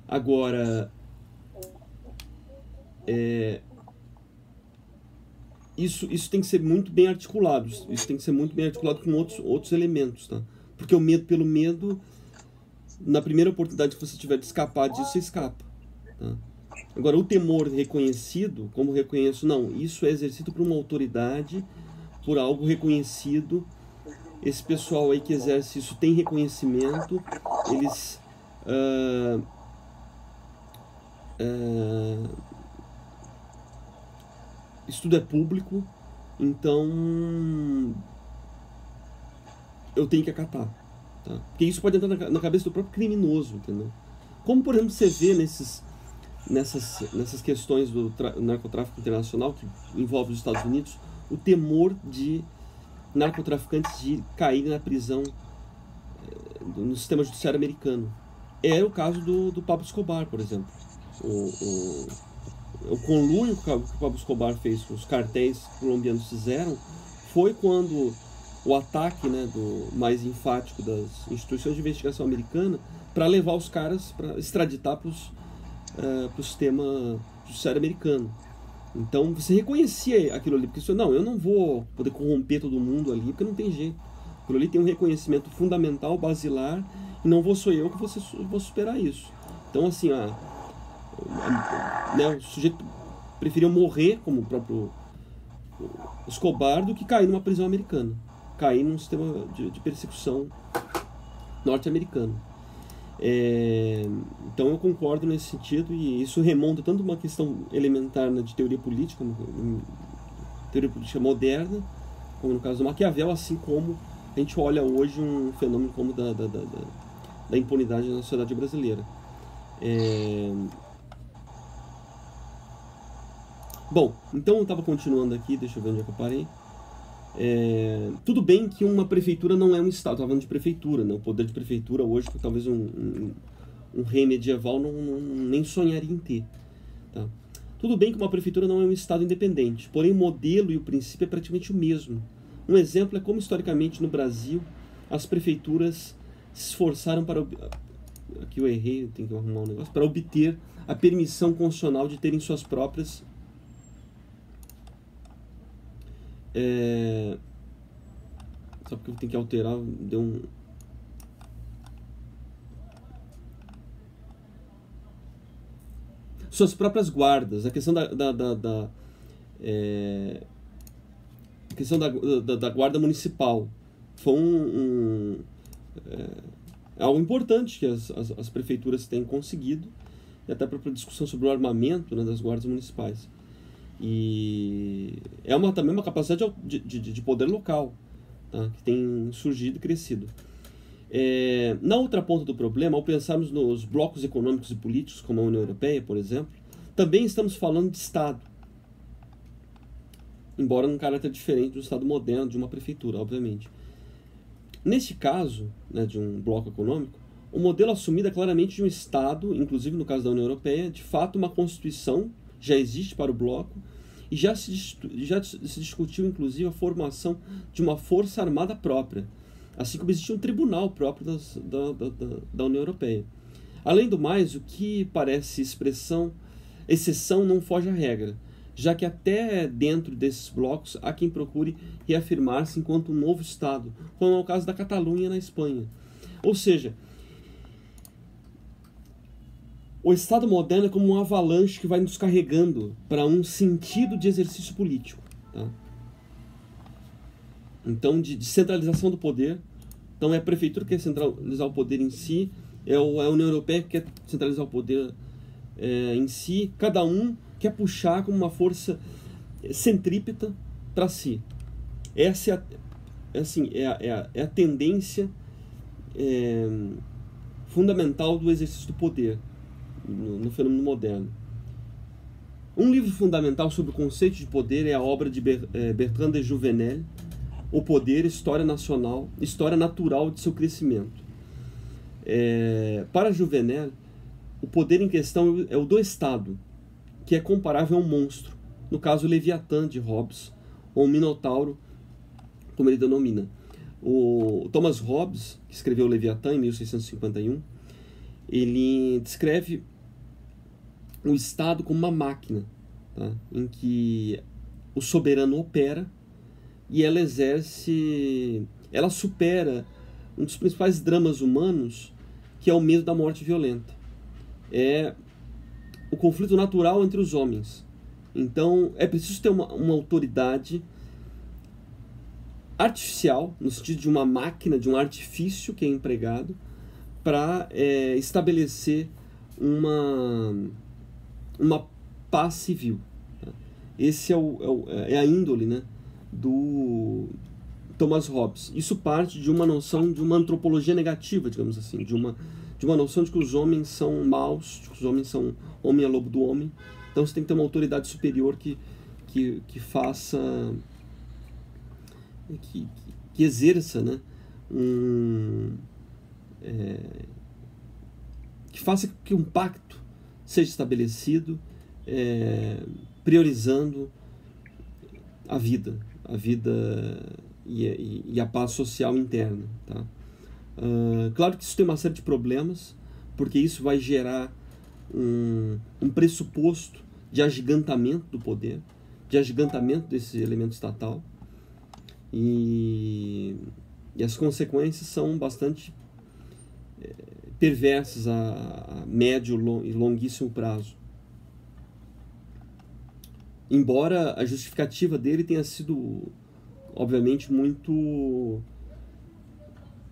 Agora, isso tem que ser muito bem articulado. Isso tem que ser muito bem articulado com outros elementos, tá? Porque o medo pelo medo, na primeira oportunidade que você tiver de escapar disso, você escapa. Tá? Agora, o temor reconhecido, como reconheço, não, isso é exercido por uma autoridade, por algo reconhecido. Esse pessoal aí que exerce isso tem reconhecimento, eles isso tudo é público, então eu tenho que acatar, tá? Porque isso pode entrar na cabeça do próprio criminoso, entendeu? Como, por exemplo, você vê nessas questões do narcotráfico internacional, que envolve os Estados Unidos, o temor de narcotraficantes de caírem na prisão no sistema judiciário americano. Era o caso do Pablo Escobar, por exemplo. O conluio que o Pablo Escobar fez, que os cartéis colombianos fizeram, foi quando o ataque, né, mais enfático das instituições de investigação americana para levar os caras para extraditar para o sistema judiciário americano. Então você reconhecia aquilo ali, porque você, não, eu não vou poder corromper todo mundo ali, porque não tem jeito. Aquilo ali tem um reconhecimento fundamental, basilar, e não sou eu que vou superar isso. Então, assim, né, o sujeito preferiu morrer, como o próprio Escobar, do que cair numa prisão americana, cair num sistema de persecução norte-americano. Então eu concordo nesse sentido, e isso remonta tanto uma questão elementar, né, de teoria política moderna, como no caso do Maquiavel, assim como a gente olha hoje um fenômeno como da impunidade na sociedade brasileira. Bom, então eu estava continuando aqui, deixa eu ver onde é que eu parei. Tudo bem que uma prefeitura não é um estado, estava falando de prefeitura, né? O poder de prefeitura hoje, talvez um rei medieval nem sonharia em ter. Tá? Tudo bem que uma prefeitura não é um estado independente, porém o modelo e o princípio é praticamente o mesmo. Um exemplo é como historicamente no Brasil as prefeituras se esforçaram para... Aqui eu errei, eu tenho que arrumar um negócio. Para obter a permissão constitucional de terem suas próprias... Só porque eu tenho que alterar, deu um... Suas próprias guardas, a questão a questão da guarda municipal foi algo importante que as prefeituras têm conseguido, e até a própria discussão sobre o armamento, né, das guardas municipais. E é também uma capacidade de poder local, tá, que tem surgido e crescido. Na outra ponta do problema, ao pensarmos nos blocos econômicos e políticos, como a União Europeia, por exemplo, também estamos falando de Estado, embora num caráter diferente do Estado moderno, de uma prefeitura, obviamente. Neste caso, né, de um bloco econômico, o modelo assumido é claramente de um Estado, inclusive no caso da União Europeia, de fato uma Constituição já existe para o bloco, e já se discutiu, inclusive, a formação de uma força armada própria, assim como existe um tribunal próprio da União Europeia. Além do mais, o que parece exceção não foge à regra, já que até dentro desses blocos há quem procure reafirmar-se enquanto um novo Estado, como é o caso da Catalunha na Espanha. Ou seja, o Estado moderno é como um avalanche que vai nos carregando para um sentido de exercício político. Tá? Então, de centralização do poder. Então, é a prefeitura que quer centralizar o poder em si, é a União Europeia que quer centralizar o poder em si. Cada um quer puxar como uma força centrípeta para si. Essa é a tendência fundamental do exercício do poder no fenômeno moderno. Um livro fundamental sobre o conceito de poder é a obra de Bertrand de Jouvenel, O Poder, História Natural de seu Crescimento. Para Jouvenel, o poder em questão é o do Estado, que é comparável a um monstro, no caso o Leviatã de Hobbes, ou o Minotauro, como ele denomina. O Thomas Hobbes, que escreveu o Leviatã em 1651, ele descreve o Estado como uma máquina, tá, em que o soberano opera e ela supera um dos principais dramas humanos, que é o medo da morte violenta. É o conflito natural entre os homens. Então, é preciso ter uma autoridade artificial, no sentido de uma máquina, de um artifício que é empregado para estabelecer uma paz civil. Tá? Esse é a índole, né, do Thomas Hobbes. Isso parte de uma noção de uma antropologia negativa, digamos assim, de uma noção de que os homens são maus, de que os homens são homem é lobo do homem. Então você tem que ter uma autoridade superior que faça, que exerça, né, que faça que um pacto seja estabelecido, priorizando a vida e a paz social interna. Tá? Claro que isso tem uma série de problemas, porque isso vai gerar um pressuposto de agigantamento do poder, de agigantamento desse elemento estatal, e as consequências são bastante perversas a médio e longuíssimo prazo. Embora a justificativa dele tenha sido, obviamente, muito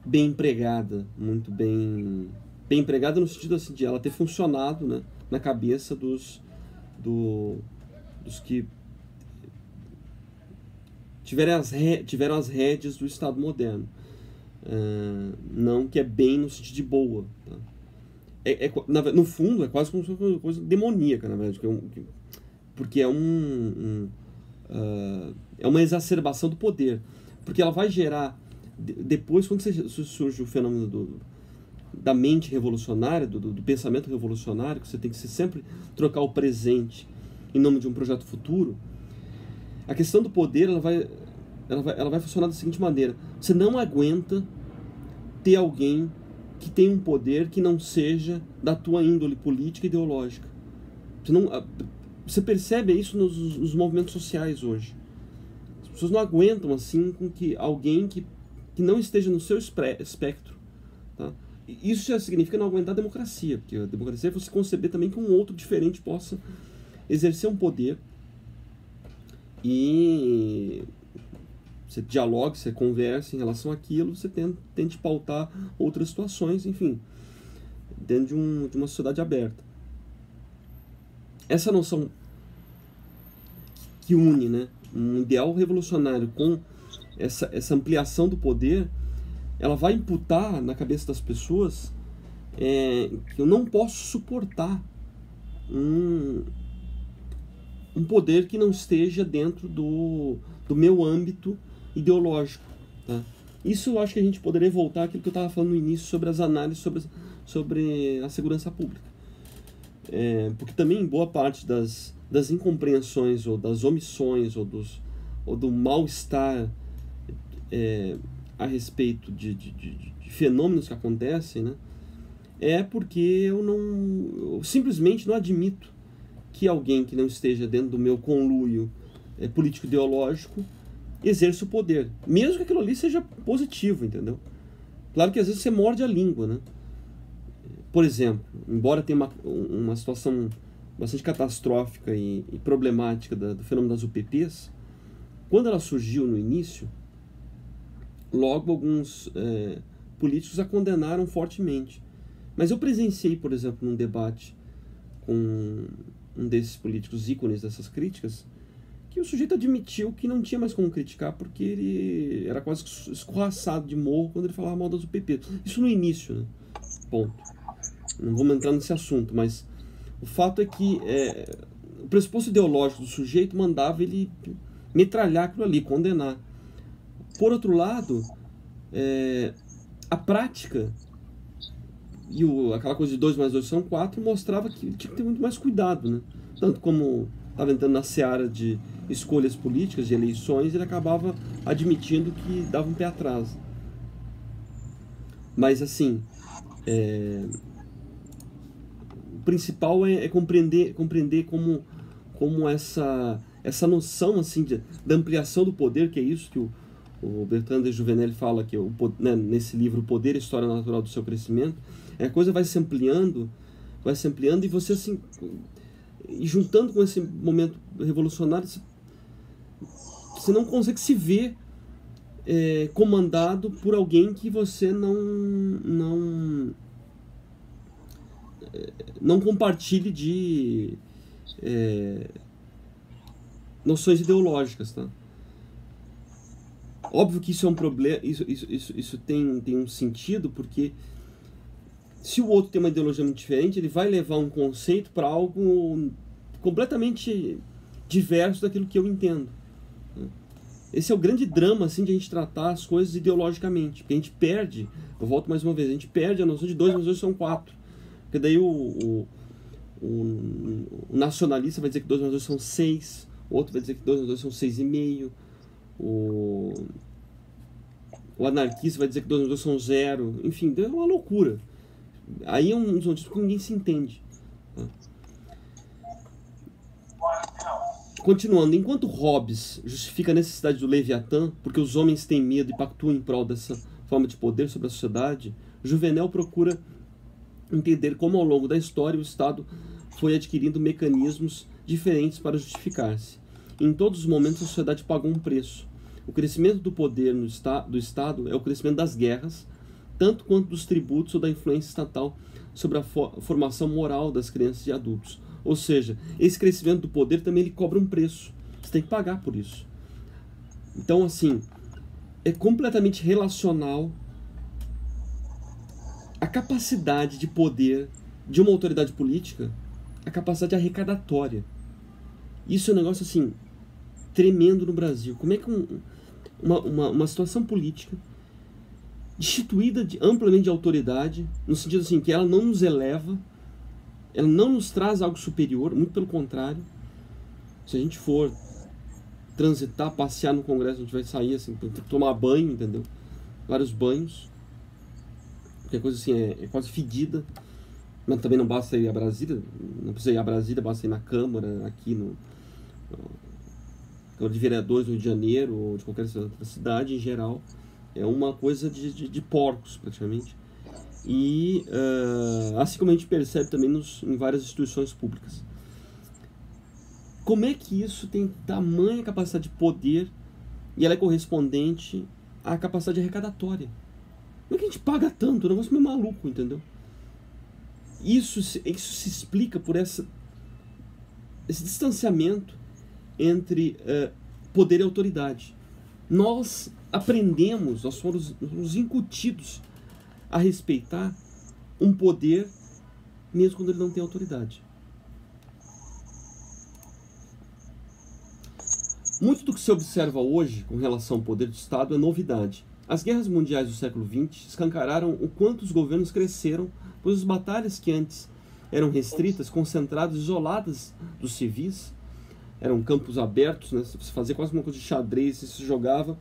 bem empregada, muito bem empregada no sentido assim, de ela ter funcionado, né, na cabeça dos que tiveram as rédeas do Estado moderno. Não que é bem no sentido de boa. Tá? No fundo, é quase como se fosse uma coisa demoníaca, na verdade, porque é uma exacerbação do poder. Porque ela vai gerar, depois, quando surge o fenômeno da mente revolucionária, do pensamento revolucionário, que você tem que sempre trocar o presente em nome de um projeto futuro, a questão do poder ela vai funcionar da seguinte maneira: você não aguenta ter alguém que tem um poder que não seja da tua índole política e ideológica. Você percebe isso nos movimentos sociais hoje. As pessoas não aguentam assim com que alguém que não esteja no seu espectro. Tá? Isso já significa não aguentar a democracia, porque a democracia é você conceber também que um outro diferente possa exercer um poder e você dialogue, você conversa em relação àquilo, você tente pautar outras situações, enfim, dentro de uma sociedade aberta. essa noção que une, né, um ideal revolucionário com essa ampliação do poder, ela vai imputar na cabeça das pessoas que eu não posso suportar um poder que não esteja dentro do meu âmbito ideológico, tá? Isso eu acho que a gente poderia voltar àquilo que eu estava falando no início sobre as análises sobre a segurança pública. Porque também boa parte das incompreensões ou das omissões ou do mal-estar a respeito de fenômenos que acontecem, né, é porque eu simplesmente não admito que alguém que não esteja dentro do meu conluio político-ideológico exerça o poder, mesmo que aquilo ali seja positivo, entendeu? Claro que às vezes você morde a língua, né? Por exemplo, embora tenha uma situação bastante catastrófica e problemática do fenômeno das UPPs, quando ela surgiu no início, logo alguns políticos a condenaram fortemente. Mas eu presenciei, por exemplo, num debate com um desses políticos ícones dessas críticas, que o sujeito admitiu que não tinha mais como criticar porque ele era quase escorraçado de morro quando ele falava mal das UPP. Isso no início, né? Ponto. Não vamos entrar nesse assunto, mas o fato é que o pressuposto ideológico do sujeito mandava ele metralhar aquilo ali, condenar. Por outro lado, a prática e aquela coisa de 2 mais 2 são 4 mostrava que tinha que ter muito mais cuidado, né? Tanto como estava entrando na seara de escolhas políticas, de eleições, ele acabava admitindo que dava um pé atrás. Mas assim, o principal é compreender como essa noção assim da ampliação do poder, que é isso que o Bertrand de Juvenel fala, que né, nesse livro, O Poder e a História Natural do Seu Crescimento, a coisa vai se ampliando e você assim, e juntando com esse momento revolucionário, você não consegue se ver comandado por alguém que você não compartilhe de noções ideológicas, tá? Óbvio que isso é um problema, isso tem um sentido, porque se o outro tem uma ideologia muito diferente, ele vai levar um conceito para algo completamente diverso daquilo que eu entendo. Esse é o grande drama, assim, de a gente tratar as coisas ideologicamente, porque a gente perde, eu volto mais uma vez, a gente perde a noção de 2 mais 2 são 4, porque daí o nacionalista vai dizer que 2 mais 2 são 6, o outro vai dizer que 2 mais 2 são 6,5, o anarquista vai dizer que 2 mais 2 são 0, enfim, é uma loucura. Aí é um dos motivos que ninguém se entende. Tá? Continuando, enquanto Hobbes justifica a necessidade do Leviatã, porque os homens têm medo e pactuam em prol dessa forma de poder sobre a sociedade, Juvenal procura entender como ao longo da história o Estado foi adquirindo mecanismos diferentes para justificar-se. Em todos os momentos a sociedade pagou um preço. O crescimento do poder do Estado é o crescimento das guerras, tanto quanto dos tributos ou da influência estatal sobre a formação moral das crianças e adultos. Ou seja, esse crescimento do poder também ele cobra um preço. Você tem que pagar por isso. Então, assim, é completamente relacional a capacidade de poder de uma autoridade política, a capacidade arrecadatória. Isso é um negócio, assim, tremendo no Brasil. Como é que uma situação política destituída amplamente de autoridade, no sentido assim, que ela não nos eleva, ela não nos traz algo superior, muito pelo contrário. Se a gente for transitar, passear no Congresso, a gente vai sair assim, tomar banho, entendeu? Vários banhos. Porque a coisa assim é quase fedida. Mas também não basta ir a Brasília, não precisa ir a Brasília, basta ir na Câmara, aqui no Câmara de Vereadores do Rio de Janeiro, ou de qualquer outra cidade em geral. É uma coisa de porcos, praticamente. E assim como a gente percebe também em várias instituições públicas. Como é que isso tem tamanha capacidade de poder e ela é correspondente à capacidade arrecadatória? Como é que a gente paga tanto? É um negócio meio maluco, entendeu? Isso se explica por essa esse distanciamento entre poder e autoridade. Nós aprendemos, nós fomos incutidos a respeitar um poder mesmo quando ele não tem autoridade. Muito do que se observa hoje com relação ao poder do Estado é novidade. As guerras mundiais do século XX escancararam o quanto os governos cresceram, pois as batalhas que antes eram restritas, concentradas, isoladas dos civis, eram campos abertos, né? Você fazia quase uma coisa de xadrez, você se jogava,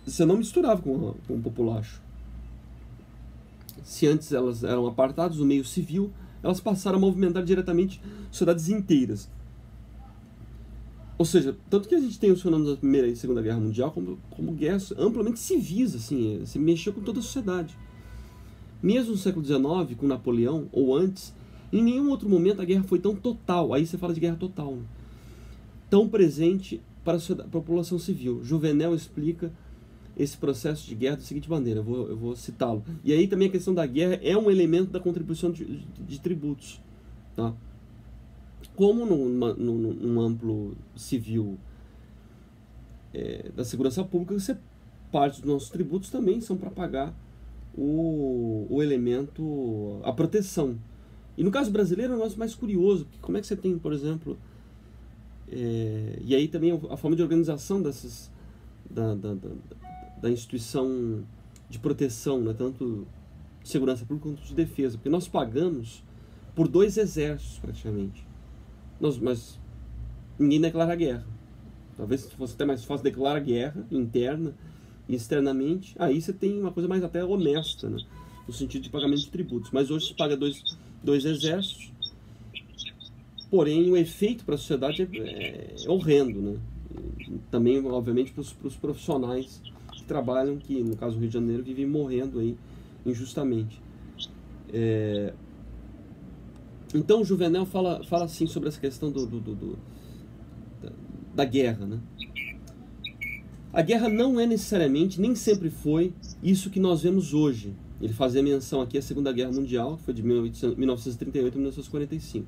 você não misturava com o populacho. Se antes elas eram apartadas do meio civil, elas passaram a movimentar diretamente sociedades inteiras. Ou seja, tanto que a gente tem os fenômenos da Primeira e Segunda Guerra Mundial como guerras amplamente civis, assim, se mexeu com toda a sociedade. Mesmo no século XIX, com Napoleão, ou antes, em nenhum outro momento a guerra foi tão total, aí você fala de guerra total, né? Tão presente para a população civil. Juvenal explica esse processo de guerra da seguinte maneira, eu vou citá-lo. E aí também a questão da guerra é um elemento da contribuição de tributos, tá? Como num amplo civil da segurança pública, parte dos nossos tributos também são para pagar o elemento, a proteção. E no caso brasileiro é um negócio mais curioso, porque como é que você tem, por exemplo, e aí também a forma de organização dessas, da instituição de proteção, né, tanto de segurança pública quanto de defesa, porque nós pagamos por 2 exércitos praticamente. Mas ninguém declara guerra. Talvez fosse até mais fácil declarar guerra interna e externamente. Aí você tem uma coisa mais até honesta, né? No sentido de pagamento de tributos. Mas hoje se paga dois exércitos. Porém, o efeito para a sociedade é horrendo, né? Também, obviamente, para os profissionais que trabalham, que no caso do Rio de Janeiro, vivem morrendo aí injustamente. Então, o Juvenal fala assim sobre essa questão da guerra, né? A guerra não é necessariamente, nem sempre foi, isso que nós vemos hoje. Ele fazia menção aqui à Segunda Guerra Mundial, que foi de 1938 a 1945.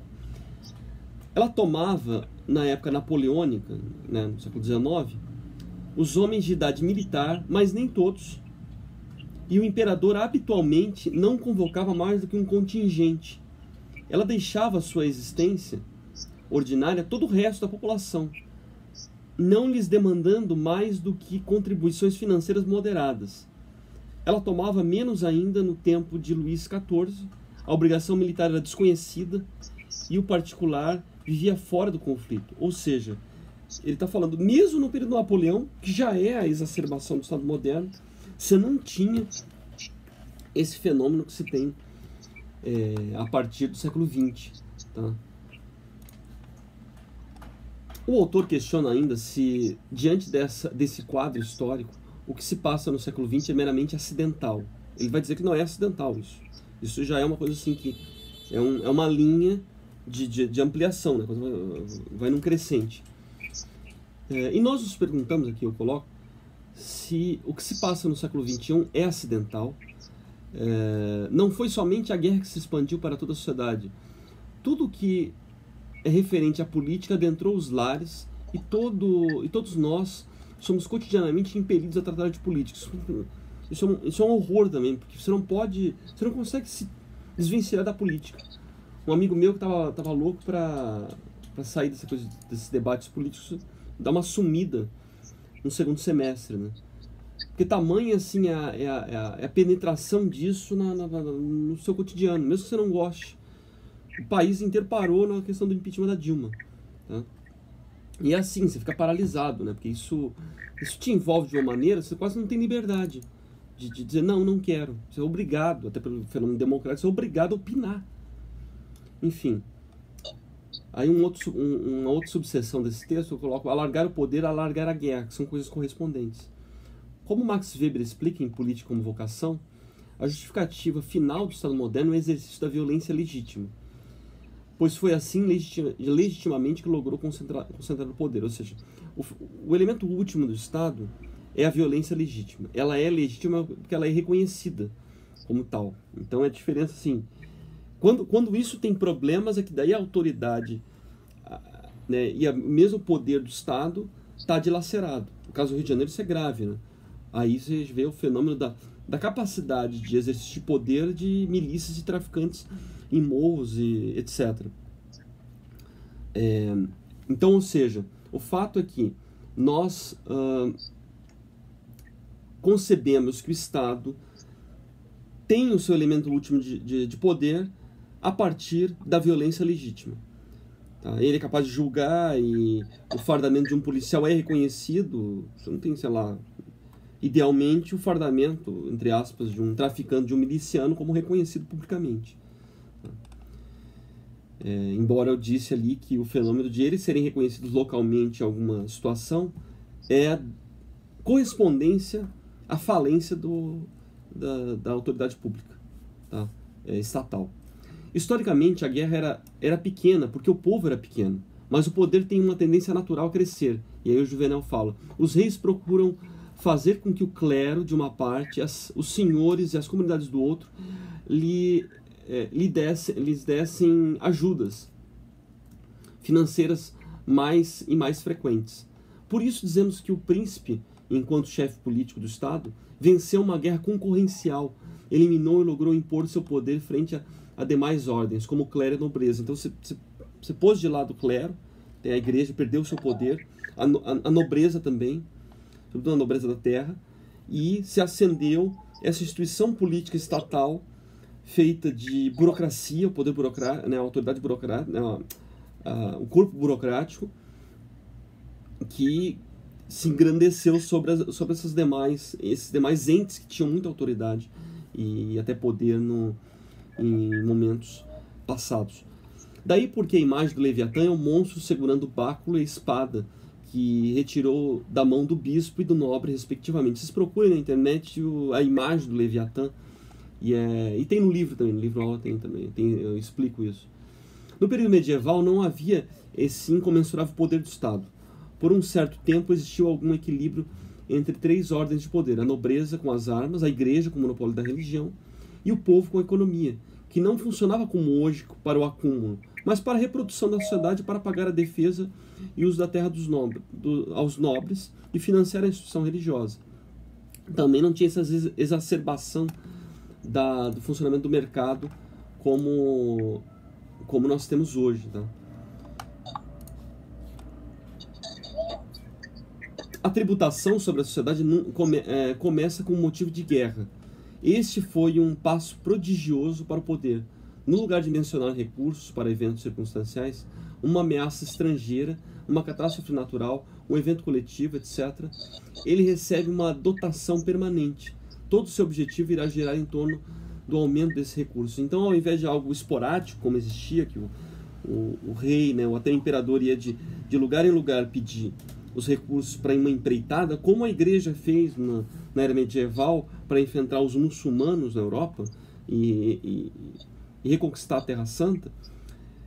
Ela tomava, na época napoleônica, né, no século XIX, os homens de idade militar, mas nem todos. E o imperador habitualmente não convocava mais do que um contingente. Ela deixava a sua existência ordinária a todo o resto da população, não lhes demandando mais do que contribuições financeiras moderadas. Ela tomava menos ainda no tempo de Luís XIV, a obrigação militar era desconhecida e o particular vivia fora do conflito. Ou seja, ele está falando, mesmo no período do Napoleão, que já é a exacerbação do Estado moderno, você não tinha esse fenômeno que se tem a partir do século XX. Tá? O autor questiona ainda se, diante desse quadro histórico, o que se passa no século XX é meramente acidental. Ele vai dizer que não é acidental isso. Isso já é uma coisa assim que é uma linha de ampliação, né? Vai num crescente. E nós nos perguntamos aqui, eu coloco, se o que se passa no século XXI é acidental. Não foi somente a guerra que se expandiu para toda a sociedade. Tudo que é referente à política adentrou os lares e todos nós somos cotidianamente impelidos a tratar de política. Isso é um horror também, porque você não consegue se desvencilhar da política. Um amigo meu que tava louco para sair desses debates políticos, dar uma sumida no segundo semestre, né? Porque tamanha assim a penetração disso no seu cotidiano, mesmo que você não goste. O país inteiro parou na questão do impeachment da Dilma. Tá? E é assim, você fica paralisado, né? Porque isso te envolve de uma maneira, você quase não tem liberdade de dizer, não quero. Você é obrigado, até pelo fenômeno democrático, você é obrigado a opinar. Enfim. Aí uma outra subseção desse texto eu coloco alargar o poder, alargar a guerra, que são coisas correspondentes. Como Max Weber explica em Política como Vocação, a justificativa final do Estado moderno é o exercício da violência legítima, pois foi assim legitimamente que logrou concentrar o poder. Ou seja, o elemento último do Estado é a violência legítima. Ela é legítima porque ela é reconhecida como tal. Então é a diferença assim, quando isso tem problemas é que daí a autoridade né? E o mesmo poder do Estado está dilacerado. No caso do Rio de Janeiro, isso é grave, né? Aí você vê o fenômeno da capacidade de exercício de poder de milícias e traficantes em morros e etc. Então, ou seja, o fato é que nós concebemos que o Estado tem o seu elemento último de poder a partir da violência legítima. Tá? Ele é capaz de julgar e o fardamento de um policial é reconhecido. Você não tem, sei lá, idealmente o fardamento, entre aspas, de um traficante, de um miliciano como reconhecido publicamente. Embora eu disse ali que o fenômeno de eles serem reconhecidos localmente em alguma situação é a correspondência à falência da autoridade pública, tá? Estatal. Historicamente, a guerra era pequena porque o povo era pequeno, mas o poder tem uma tendência natural a crescer. E aí o Juvenal fala, os reis procuram fazer com que o clero de uma parte, os senhores e as comunidades do outro lhes dessem ajudas financeiras mais e mais frequentes. Por isso dizemos que o príncipe, enquanto chefe político do Estado, venceu uma guerra concorrencial, eliminou e logrou impor seu poder frente a demais ordens, como o clero e a nobreza. Então você pôs de lado o clero, a igreja perdeu o seu poder, a nobreza também, sobretudo a nobreza da terra, e se acendeu essa instituição política estatal feita de burocracia, o poder burocrático, né, a autoridade burocrática, o corpo burocrático, que se engrandeceu sobre esses demais entes que tinham muita autoridade e até poder em momentos passados. Daí porque a imagem do Leviatã é um monstro segurando o báculo e a espada que retirou da mão do bispo e do nobre, respectivamente. Vocês procurem na internet a imagem do Leviatã, e tem no livro também, no livro aula eu explico isso. No período medieval não havia esse incomensurável poder do Estado. Por um certo tempo existiu algum equilíbrio entre três ordens de poder: a nobreza com as armas, a igreja com o monopólio da religião e o povo com a economia, que não funcionava como hoje para o acúmulo, mas para a reprodução da sociedade, para pagar a defesa e uso da terra aos nobres e financiar a instituição religiosa. Também não tinha essa exacerbação do funcionamento do mercado como nós temos hoje. Tá? A tributação sobre a sociedade começa com um motivo de guerra. Este foi um passo prodigioso para o poder. No lugar de mencionar recursos para eventos circunstanciais, uma ameaça estrangeira, uma catástrofe natural, um evento coletivo, etc., ele recebe uma dotação permanente. Todo o seu objetivo irá girar em torno do aumento desses recursos. Então, ao invés de algo esporádico, como existia, que o rei, né, ou até o imperador ia de lugar em lugar pedir os recursos para uma empreitada, como a igreja fez na era medieval para enfrentar os muçulmanos na Europa e reconquistar a Terra Santa,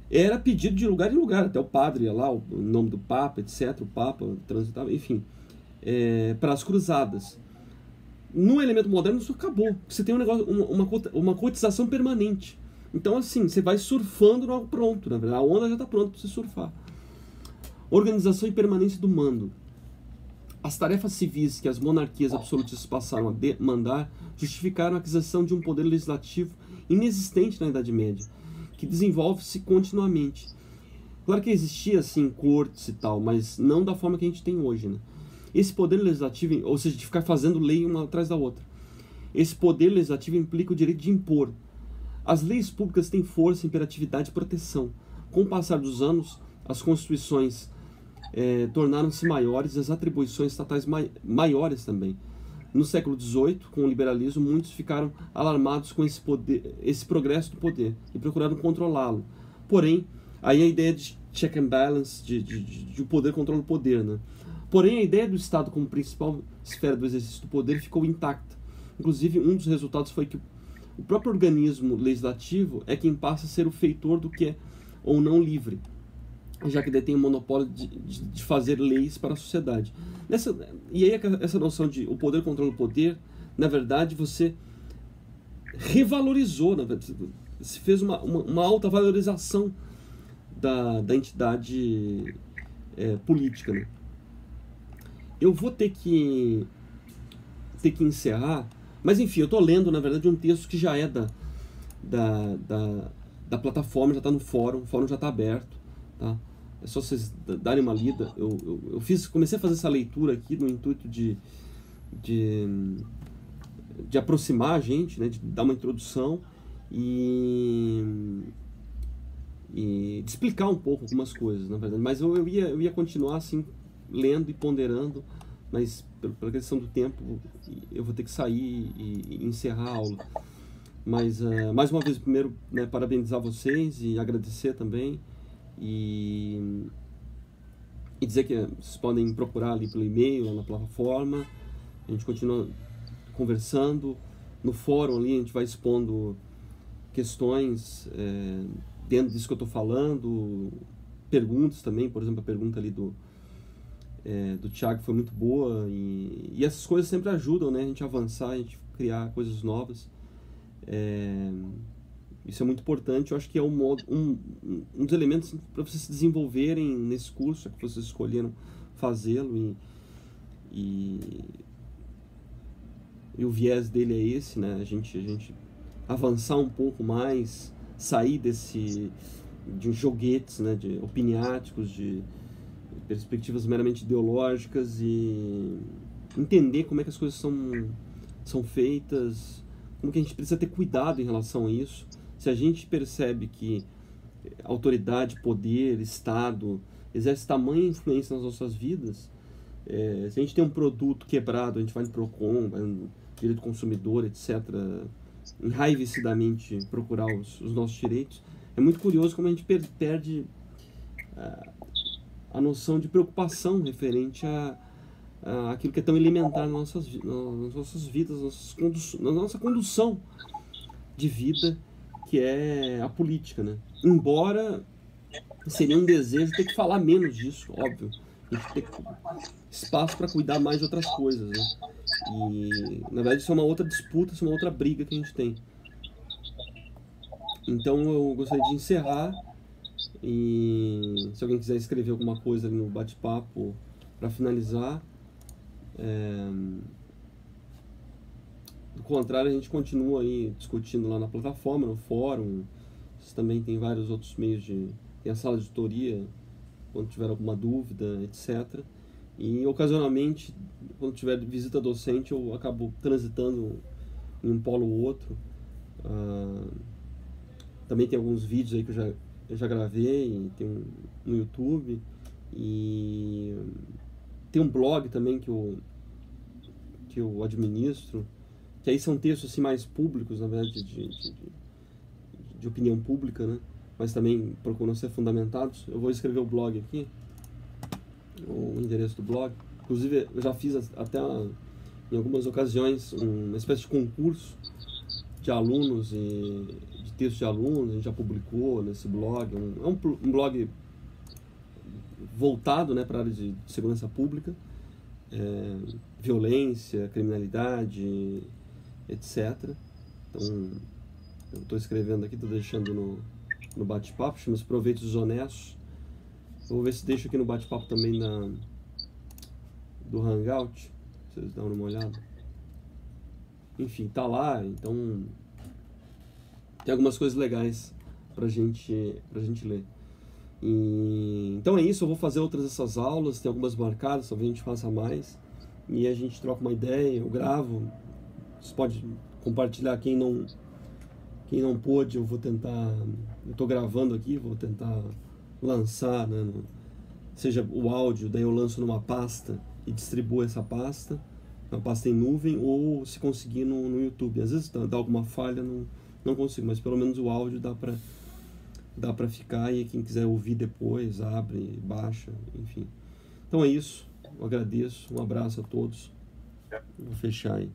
era pedido de lugar em lugar. Até o padre ia lá, o nome do Papa, etc. O Papa transitava, enfim, para as cruzadas. No elemento moderno isso acabou. Você tem um negócio, uma cotização permanente. Então, assim, você vai surfando no pronto, na verdade. A onda já está pronta para você surfar. Organização e permanência do mando. As tarefas civis que as monarquias absolutistas passaram a demandar justificaram a aquisição de um poder legislativo inexistente na Idade Média, que desenvolve-se continuamente. Claro que existia, assim, cortes e tal, mas não da forma que a gente tem hoje, né? Esse poder legislativo, ou seja, de ficar fazendo lei uma atrás da outra. Esse poder legislativo implica o direito de impor. As leis públicas têm força, imperatividade e proteção. Com o passar dos anos, as constituições tornaram-se maiores e as atribuições estatais maiores também. No século XVIII, com o liberalismo, muitos ficaram alarmados com esse progresso do poder e procuraram controlá-lo. Porém, aí a ideia de check and balance, de o poder controla o poder, né? Porém, a ideia do Estado como principal esfera do exercício do poder ficou intacta. Inclusive, um dos resultados foi que o próprio organismo legislativo é quem passa a ser o feitor do que é ou não livre, já que detém o monopólio de fazer leis para a sociedade. E aí essa noção de o poder controla o poder, na verdade, você revalorizou, na verdade, se fez uma alta valorização da entidade política, né? Eu vou ter que encerrar, mas enfim, eu estou lendo, na verdade, um texto que já é da plataforma, já está no fórum, o fórum já está aberto, tá? É só vocês darem uma lida. Comecei a fazer essa leitura aqui no intuito de aproximar a gente, né, de dar uma introdução e de explicar um pouco algumas coisas, na verdade. Mas eu ia continuar assim, lendo e ponderando, mas pela questão do tempo eu vou ter que sair e encerrar a aula. Mas mais uma vez, primeiro, né, parabenizar vocês e agradecer também e dizer que vocês podem procurar ali pelo e-mail, lá na plataforma. A gente continua conversando. No fórum ali a gente vai expondo questões dentro disso que eu estou falando, perguntas também, por exemplo, a pergunta ali do Thiago foi muito boa, e essas coisas sempre ajudam, né, a gente a avançar, a gente criar coisas novas. Isso é muito importante. Eu acho que é um dos elementos para vocês se desenvolverem nesse curso, que vocês escolheram fazê-lo, e o viés dele é esse, né? A gente avançar um pouco mais, sair de joguetes, né, de opiniáticos, de perspectivas meramente ideológicas, e entender como é que as coisas são feitas, como que a gente precisa ter cuidado em relação a isso. Se a gente percebe que autoridade, poder, Estado exerce tamanha influência nas nossas vidas, se a gente tem um produto quebrado, a gente vai no PROCON, vai no direito do consumidor, etc., enraivecidamente procurar os nossos direitos. É muito curioso como a gente perde a noção de preocupação referente aquilo que é tão elementar nas nossas vidas, na nossa condução de vida, que é a política, né? Embora seria um desejo ter que falar menos disso, óbvio. A gente ter espaço para cuidar mais de outras coisas, né? E, na verdade, isso é uma outra disputa, isso é uma outra briga que a gente tem. Então, eu gostaria de encerrar, e se alguém quiser escrever alguma coisa ali no bate-papo para finalizar. Do contrário, a gente continua aí discutindo lá na plataforma, no fórum. Vocês também tem vários outros meios tem a sala de tutoria, quando tiver alguma dúvida, etc. E ocasionalmente, quando tiver visita docente, eu acabo transitando em um polo ou outro. Também tem alguns vídeos aí que eu já gravei, tem no YouTube, e tem um blog também que eu administro, que aí são textos assim mais públicos, na verdade, de opinião pública, né? Mas também procuram ser fundamentados. Eu vou escrever o blog aqui, o endereço do blog. Inclusive, eu já fiz até em algumas ocasiões uma espécie de concurso de alunos e de textos de alunos. A gente já publicou nesse blog. É um blog voltado, né, para a área de segurança pública, violência, criminalidade, etc. Então, eu estou escrevendo aqui, estou deixando no bate-papo, chama-se Proveitos Honestos. Eu vou ver se deixo aqui no bate-papo também do Hangout, pra vocês darem uma olhada. Enfim, tá lá, então tem algumas coisas legais pra gente ler. Então é isso, eu vou fazer outras dessas aulas, tem algumas marcadas, talvez a gente faça mais, e a gente troca uma ideia, eu gravo. Você pode compartilhar, quem não pôde, eu vou tentar, eu estou gravando aqui, vou tentar lançar, né, seja o áudio, daí eu lanço numa pasta e distribuo essa pasta, uma pasta em nuvem, ou se conseguir no YouTube. Às vezes dá alguma falha, não consigo, mas pelo menos o áudio dá para ficar, e quem quiser ouvir depois, abre, baixa, enfim. Então é isso, eu agradeço, um abraço a todos, vou fechar aí.